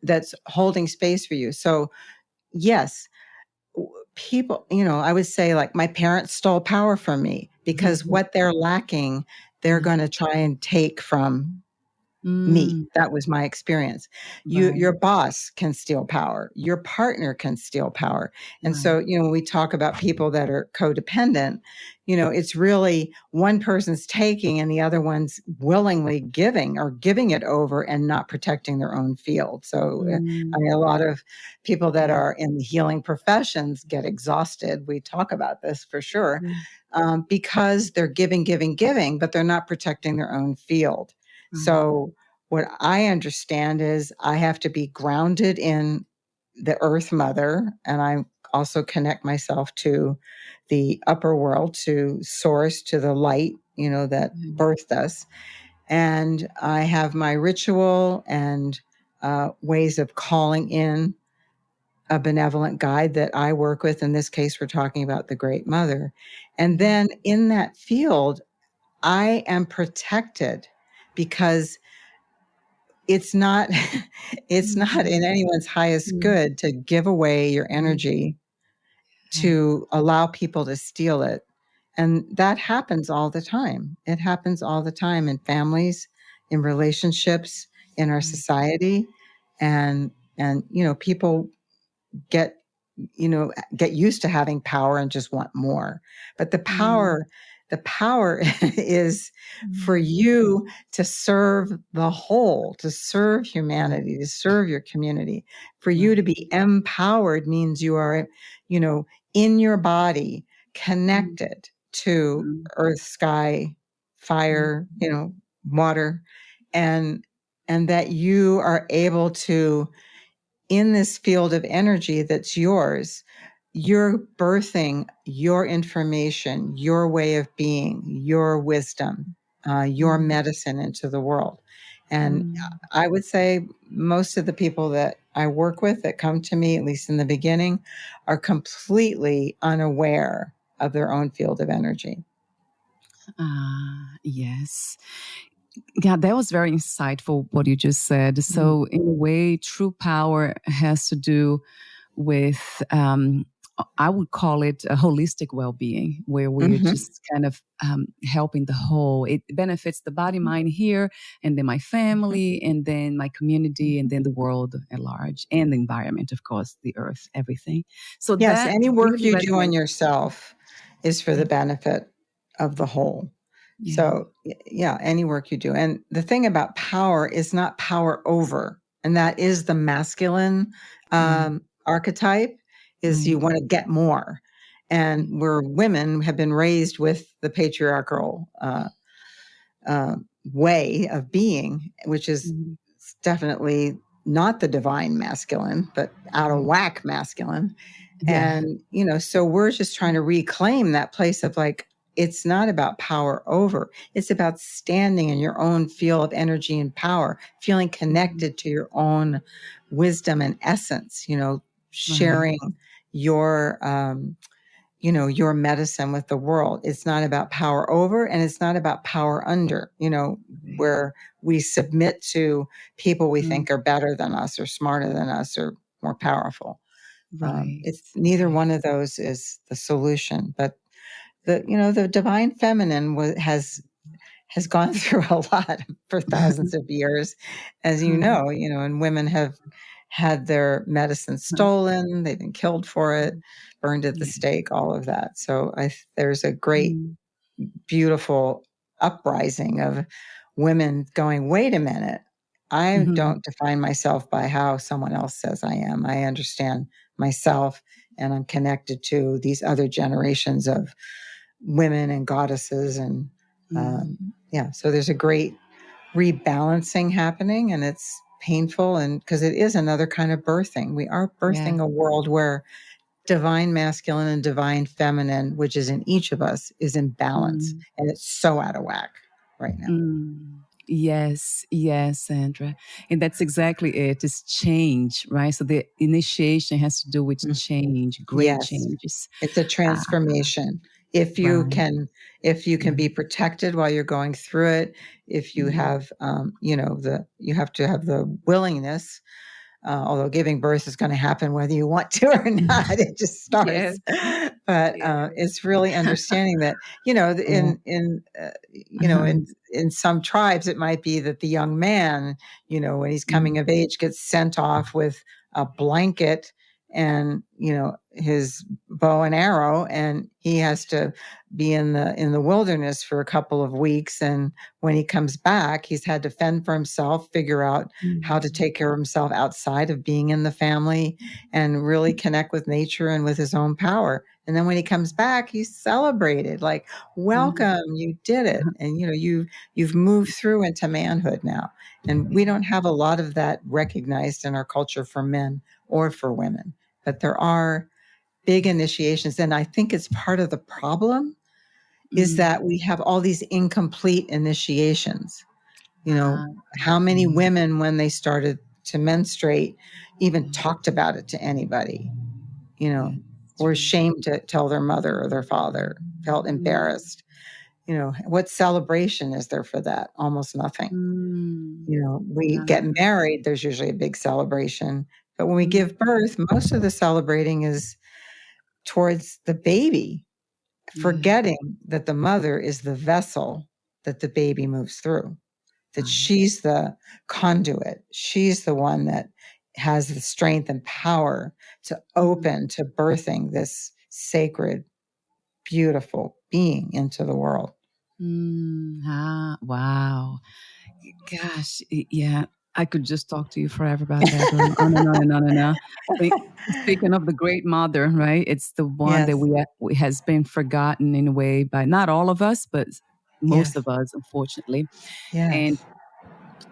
that's holding space for you. So yes, people, I would say, like, my parents stole power from me because what they're lacking, they're going to try and take from me. That was my experience. Your boss can steal power. Your partner can steal power. And so, when we talk about people that are codependent, it's really one person's taking and the other one's willingly giving it over and not protecting their own field. So, I mean, a lot of people that are in the healing professions get exhausted. We talk about this for sure, because they're giving, but they're not protecting their own field. So what I understand is I have to be grounded in the Earth Mother, and I also connect myself to the upper world, to Source, to the light, that birthed us. And I have my ritual and ways of calling in a benevolent guide that I work with. In this case, we're talking about the Great Mother. And then in that field, I am protected because it's not in anyone's highest good to give away your energy to allow people to steal it. And that happens all the time. It happens all the time in families, in relationships, in our society. And people get used to having power and just want more. But the power is for you to serve the whole, to serve humanity, to serve your community. For you to be empowered means you are, in your body, connected to earth, sky, fire, water, and that you are able to, in this field of energy that's yours, you're birthing your information, your way of being, your wisdom, your medicine into the world. And I would say most of the people that I work with that come to me, at least in the beginning, are completely unaware of their own field of energy. Yes. Yeah, that was very insightful what you just said. So in a way, true power has to do with, I would call it a holistic well-being, where we're just kind of helping the whole. It benefits the body, mind here, and then my family, and then my community, and then the world at large, and the environment, of course, the earth, everything. So yes, that any work really you do on yourself is for the benefit of the whole. So any work you do. And the thing about power is not power over. And that is the masculine archetype, is you want to get more. And we're women have been raised with the patriarchal way of being, which is definitely not the divine masculine, but out of whack masculine. And, so we're just trying to reclaim that place of, like, it's not about power over. It's about standing in your own field of energy and power, feeling connected to your own wisdom and essence, sharing your, your medicine with the world. It's not about power over, and it's not about power under, where we submit to people we think are better than us or smarter than us or more powerful. It's neither one of those is the solution, but the divine feminine has gone through a lot for thousands of years, as and women have had their medicine stolen, they've been killed for it, burned at the stake, all of that. So there's a great, beautiful uprising of women going, wait a minute, I don't define myself by how someone else says I am. I understand myself, and I'm connected to these other generations of women and goddesses. And so there's a great rebalancing happening, and it's painful, and because it is another kind of birthing. We are birthing a world where divine masculine and divine feminine, which is in each of us, is in balance. And it's so out of whack right now. Yes, Sandra. And that's exactly it. It's change, right? So the initiation has to do with change, great changes. It's a transformation. If you can be protected while you're going through it, if you have, you have to have the willingness. Although giving birth is going to happen whether you want to or not, it just starts. Yes. But it's really understanding that, in some tribes, it might be that the young man, when he's coming of age, gets sent off with a blanket and, his bow and arrow, and he has to be in the wilderness for a couple of weeks. And when he comes back, he's had to fend for himself, figure out how to take care of himself outside of being in the family, and really connect with nature and with his own power. And then when he comes back, he's celebrated, like, welcome, you did it. And, you've moved through into manhood now. And we don't have a lot of that recognized in our culture for men or for women, but there are big initiations. And I think it's part of the problem is that we have all these incomplete initiations. How many women, when they started to menstruate, even talked about it to anybody, or ashamed to tell their mother or their father, felt embarrassed. What celebration is there for that? Almost nothing. We get married, there's usually a big celebration. But when we give birth, most of the celebrating is towards the baby, forgetting that the mother is the vessel that the baby moves through, that she's the conduit. She's the one that has the strength and power to open to birthing this sacred, beautiful being into the world. Wow. Gosh, yeah. I could just talk to you forever about that. Going on and on and on and on. Speaking of the great mother, right? It's the one that we has been forgotten in a way by not all of us, but most of us, unfortunately. And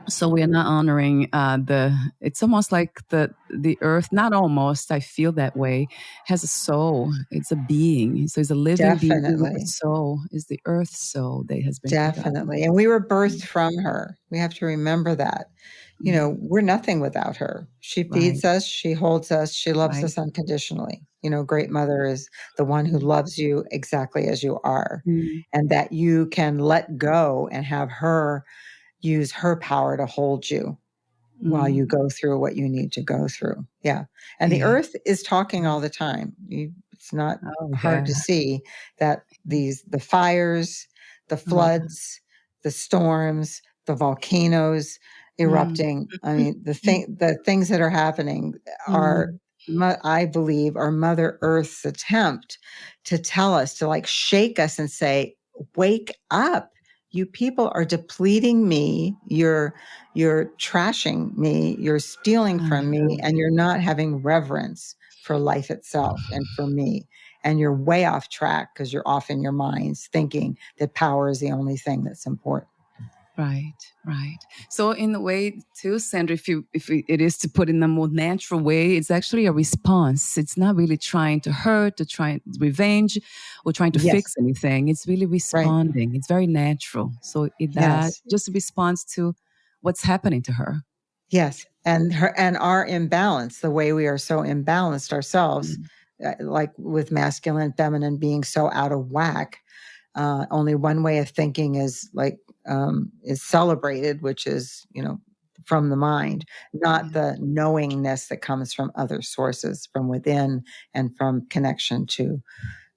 so we are not honoring it's almost like the earth, not almost, I feel that way, has a soul. It's a being. So it's a living being with a soul. It's the earth's soul that has been forgotten. And we were birthed from her. We have to remember that. We're nothing without her. She feeds us, she holds us, she loves us unconditionally. Great mother is the one who loves you exactly as you are, and that you can let go and have her use her power to hold you while you go through what you need to go through. Yeah. And the earth is talking all the time. It's not hard to see that the fires, the floods, the storms, the volcanoes erupting. I mean, the things that are happening are, I believe, are Mother Earth's attempt to tell us, to like shake us and say, wake up. You people are depleting me. You're trashing me. You're stealing from me, and you're not having reverence for life itself and for me. And you're way off track because you're off in your minds thinking that power is the only thing that's important. Right. So in a way too, Sandra, if it is to put in a more natural way, it's actually a response. It's not really trying to hurt, to try revenge, or trying to fix anything. It's really responding. Right. It's very natural. So just a response to what's happening to her. Yes, and our imbalance, the way we are so imbalanced ourselves, like with masculine, feminine being so out of whack. Only one way of thinking is celebrated, which is, from the mind, not the knowingness that comes from other sources, from within and from connection to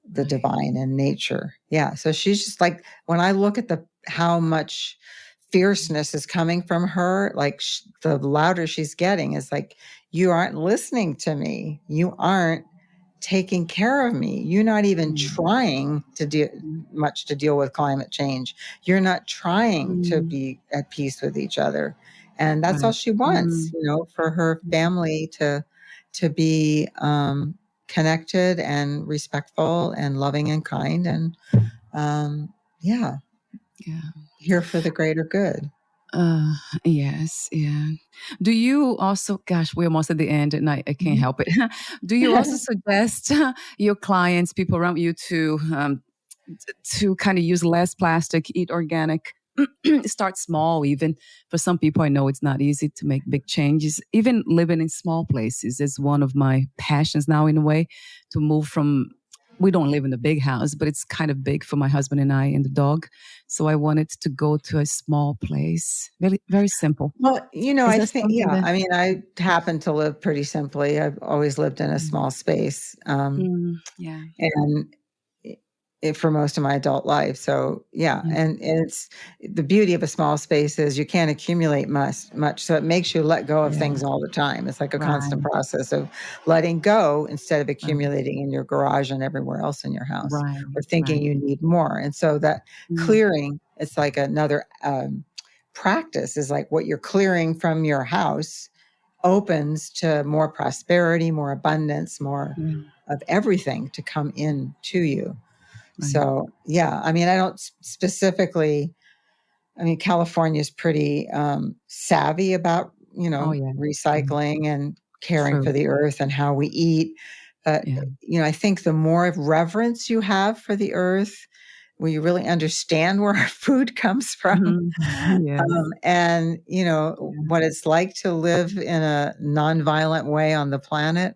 the divine and nature. Yeah. So she's just like, when I look at how much fierceness is coming from her, like the louder she's getting, is like, you aren't listening to me. You aren't taking care of me. You're not even trying to do much to deal with climate change. You're not trying to be at peace with each other. And that's all she wants, for her family to be connected and respectful and loving and kind and here for the greater good. Uh, yes, yeah. Do you also, gosh, we're almost at the end and I can't help it. Do you also suggest your clients, people around you to kind of use less plastic, eat organic, start small even? For some people, I know it's not easy to make big changes. Even living in small places is one of my passions now, in a way, to move from, we don't live in a big house, but it's kind of big for my husband and I and the dog. So I wanted to go to a small place, very, very simple. Well, Is I that think, something yeah, that, I mean, I happen to live pretty simply. I've always lived in a small space. Yeah, And for most of my adult life. So yeah, yeah, and it's the beauty of a small space is you can't accumulate much. So it makes you let go of yeah, things all the time. It's like a constant right, process of letting go instead of right, accumulating in your garage and everywhere else in your house right, or thinking right. you need more. And so that Mm, clearing, it's like another practice is like what you're clearing from your house opens to more prosperity, more abundance, more yeah, of everything to come in to you. right. So, yeah, I mean, I don't specifically, I mean, California is pretty savvy about, Oh, yeah, true, recycling and caring true. for the earth and how we eat. But, Yeah. I think the more reverence you have for the earth, where you really understand where our food comes from, Mhm. Yes. and, Yeah. what it's like to live in a nonviolent way on the planet,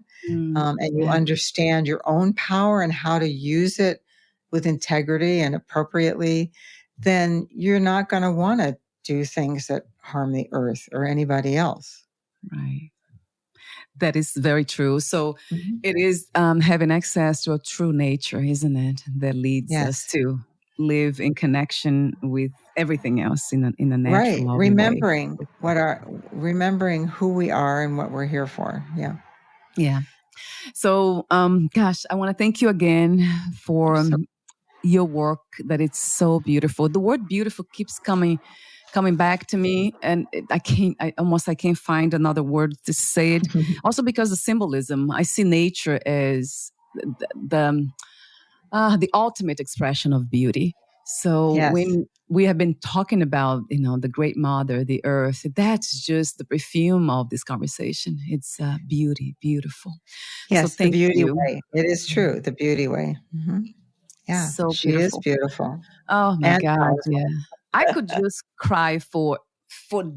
and you Yeah. understand your own power and how to use it with integrity and appropriately, then you're not going to want to do things that harm the earth or anybody else. Right. That is very true. So Mhm. it is having access to a true nature, isn't it? That leads us Yes. to live in connection with everything else in a natural, Right. loving way. Remembering who we are and what we're here for. Yeah. Yeah. So, gosh, I want to thank you again for So, your work. That it's so beautiful. The word "beautiful" keeps coming back to me, and I can't find another word to say it. Also, because the symbolism, I see nature as the ultimate expression of beauty. So yes. when we have been talking about, the great mother, the earth, that's just the perfume of this conversation. It's beauty, beautiful. So Yes. The thank beauty you. way. It is true. The beauty way. Yeah. So She is beautiful. beautiful Oh my and God, yeah. powerful. I could just cry for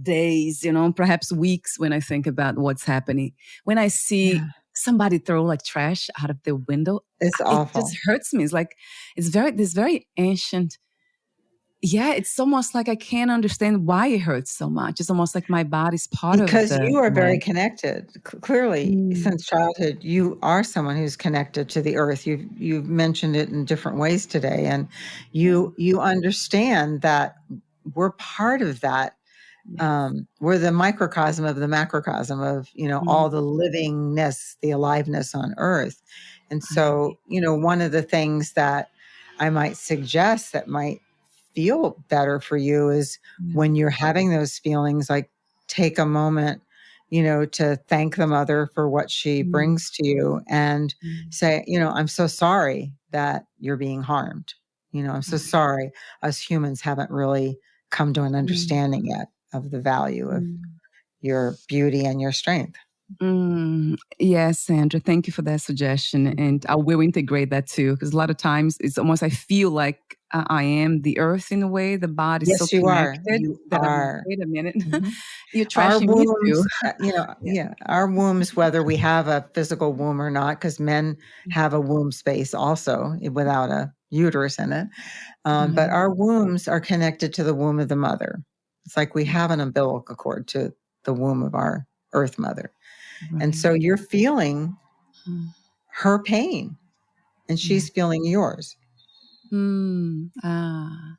days, perhaps weeks when I think about what's happening. When I see Yeah. somebody throw like trash out of the window, It's it just awful. hurts me. It's like this very ancient. Yeah, it's almost like I can't understand why it hurts so much. It's almost like my body's part of Because the you are very land. connected. Clearly, Mm, since childhood, you are someone who's connected to the earth. You've mentioned it in different ways today, and yeah, you understand that we're part of that. yes. We're the microcosm of the macrocosm of Mm, all the livingness, the aliveness on earth. And right. so, one of the things that I might suggest that might feel better for you is Yeah. when you're having those feelings, like take a moment, to thank the mother for what she Mm, brings to you and mm, say, I'm so sorry that you're being harmed. I'm so right. sorry us humans haven't really come to an Mm, understanding yet of the value of mm. your beauty and your strength. Yes, Sandra, thank you for that suggestion. And I will integrate that too, because a lot of times it's almost, I feel like I am the earth in a way. The body's so Yes, you are. connected You that I'm like, are. wait a minute, Mhm. you're Our trashing me too. wombs, Yeah. yeah, our wombs, whether we have a physical womb or not, because men have a womb space also without a uterus in it. But Right. our wombs are connected to the womb of the mother. It's like we have an umbilical cord to the womb of our earth mother. And Right. so you're feeling Mm, her pain and yeah. she's feeling yours. Ah.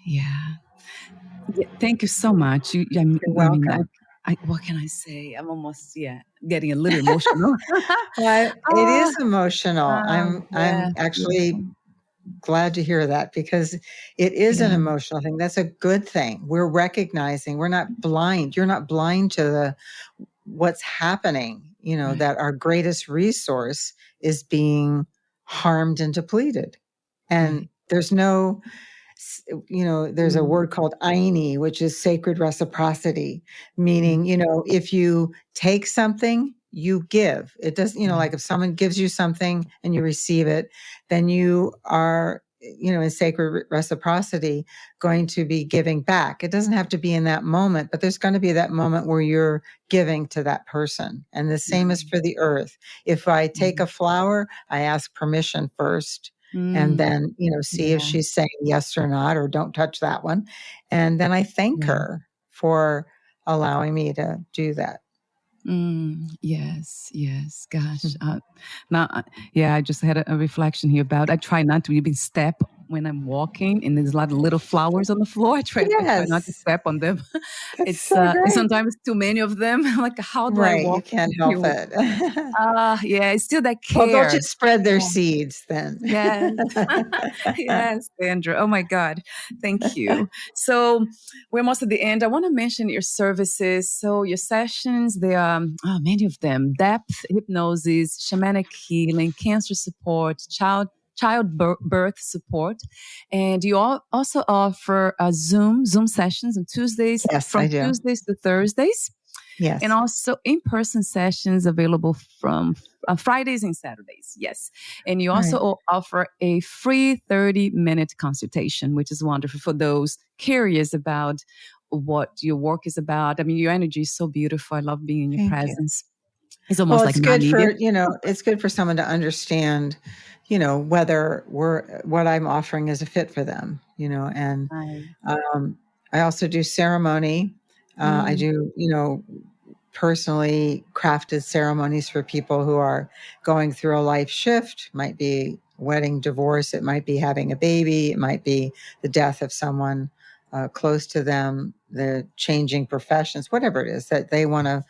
Yeah. Yeah. Thank you so much. You're I mean, welcome. what can I say? I'm almost, getting a little emotional. Well, it Ah, is emotional. I'm yeah, actually beautiful. glad to hear that because it is an Yeah. emotional thing. That's a good thing. We're recognizing we're not blind. You're not blind to the what's happening, Right. that our greatest resource is being harmed and depleted. And Right. there's no there's a word called Aini, which is sacred reciprocity, meaning, if you take something, you give. It does, like if someone gives you something and you receive it, then you are, in sacred reciprocity, going to be giving back. It doesn't have to be in that moment, but there's going to be that moment where you're giving to that person. And the same is for the earth. If I take a flower, I ask permission first. And then, see if she's saying yes or not, or don't touch that one. And then I thank her for allowing me to do that. Yes. Gosh. I just had a reflection here about, I try not to even step when I'm walking, and there's a lot of little flowers on the floor. I try not to step on them. It's so great. Sometimes too many of them. Like, how do I walk? You can't help it. It's still that care. Well, they'll just spread their seeds then. Yes. Yes, Sandra. Oh my God. Thank you. So we're almost at the end. I want to mention your services. So your sessions, there are many of them: depth hypnosis, shamanic healing, cancer support, childbirth support. And you also offer Zoom sessions on Tuesdays, from Tuesdays to Thursdays. Yes. And also in-person sessions available from Fridays and Saturdays. Yes. And you also offer a free 30-minute consultation, which is wonderful for those curious about what your work is about. I mean, your energy is so beautiful. I love being in your presence. It's almost like good for, it's good for someone to understand, whether what I'm offering is a fit for them, and I also do ceremony. I do, personally crafted ceremonies for people who are going through a life shift. Might be wedding, divorce. It might be having a baby. It might be the death of someone close to them, the changing professions, whatever it is that they want to,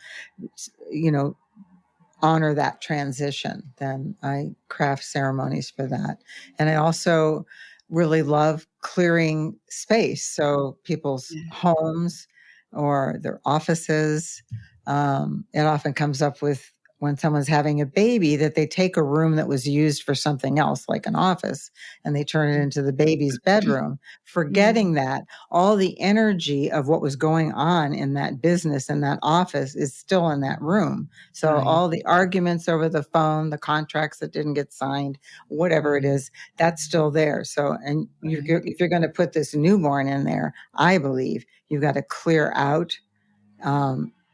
honor that transition. Then I craft ceremonies for that. And I also really love clearing space. So people's homes or their offices, it often comes up with when someone's having a baby that they take a room that was used for something else, like an office, and they turn it into the baby's bedroom, forgetting that all the energy of what was going on in that business and that office is still in that room. So all the arguments over the phone, the contracts that didn't get signed, whatever it is, that's still there. So, and if you're going to put this newborn in there, I believe you've got to clear out,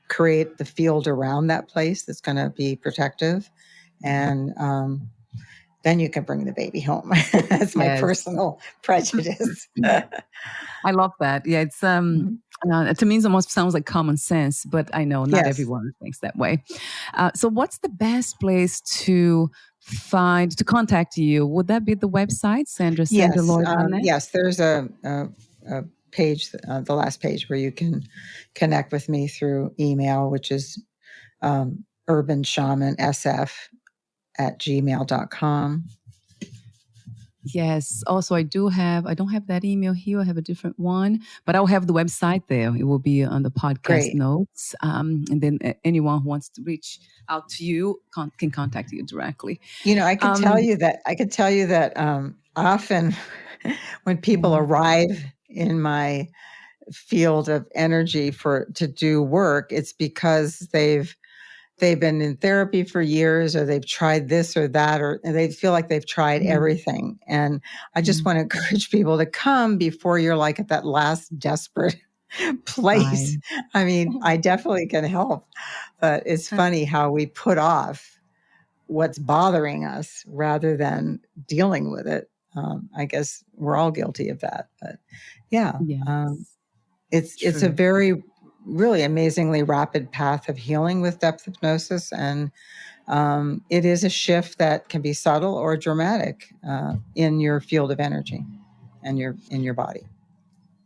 create the field around that place that's going to be protective. And then you can bring the baby home. That's my personal prejudice. I love that. Yeah, it's to me, it almost sounds like common sense, but I know not everyone thinks that way. So what's the best place to contact you? Would that be the website, Sandra Lloyd? Yes, there's a page, the last page, where you can connect with me through email, which is urbanshamansf@gmail.com. Yes. Also, I don't have that email here. I have a different one, but I'll have the website there. It will be on the podcast notes. And then anyone who wants to reach out to you can contact you directly. I can tell you that often when people arrive in my field of energy to do work, it's because they've been in therapy for years, or they've tried this or that, or they feel like they've tried everything. And I just want to encourage people to come before you're like at that last desperate place. I mean, I definitely can help, but it's funny how we put off what's bothering us rather than dealing with it. I guess we're all guilty of that, but it's a very, really amazingly rapid path of healing with depth hypnosis. And it is a shift that can be subtle or dramatic in your field of energy and in your body.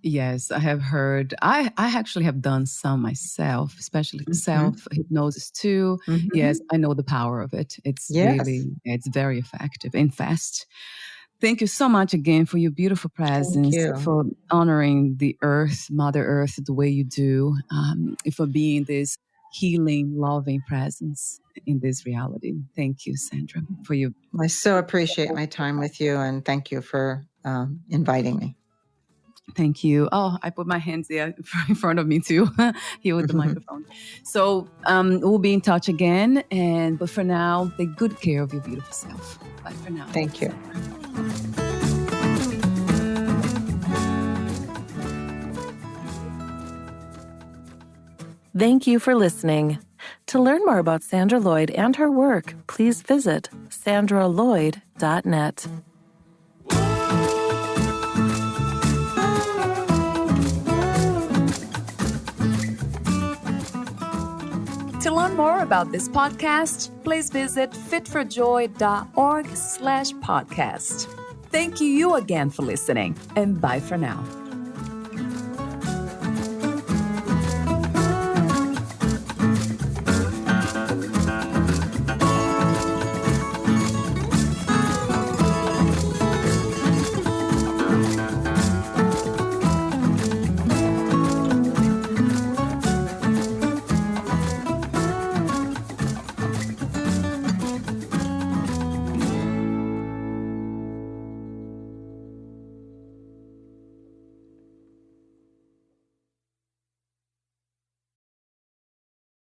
Yes, I have heard. I actually have done some myself, especially self-hypnosis too. Yes, I know the power of it. It's it's very effective and fast. Thank you so much again for your beautiful presence, for honoring the earth, Mother Earth, the way you do, for being this healing, loving presence in this reality. Thank you, Sandra, for your... I so appreciate my time with you, and thank you for inviting me. Thank you. Oh, I put my hands there in front of me too, here with the microphone. So we'll be in touch again. But for now, take good care of your beautiful self. Bye for now. Thank you. Thank you for listening. To learn more about Sandra Lloyd and her work, please visit sandralloyd.net. To learn more about this podcast, please visit fitforjoy.org/podcast. Thank you again for listening, and bye for now.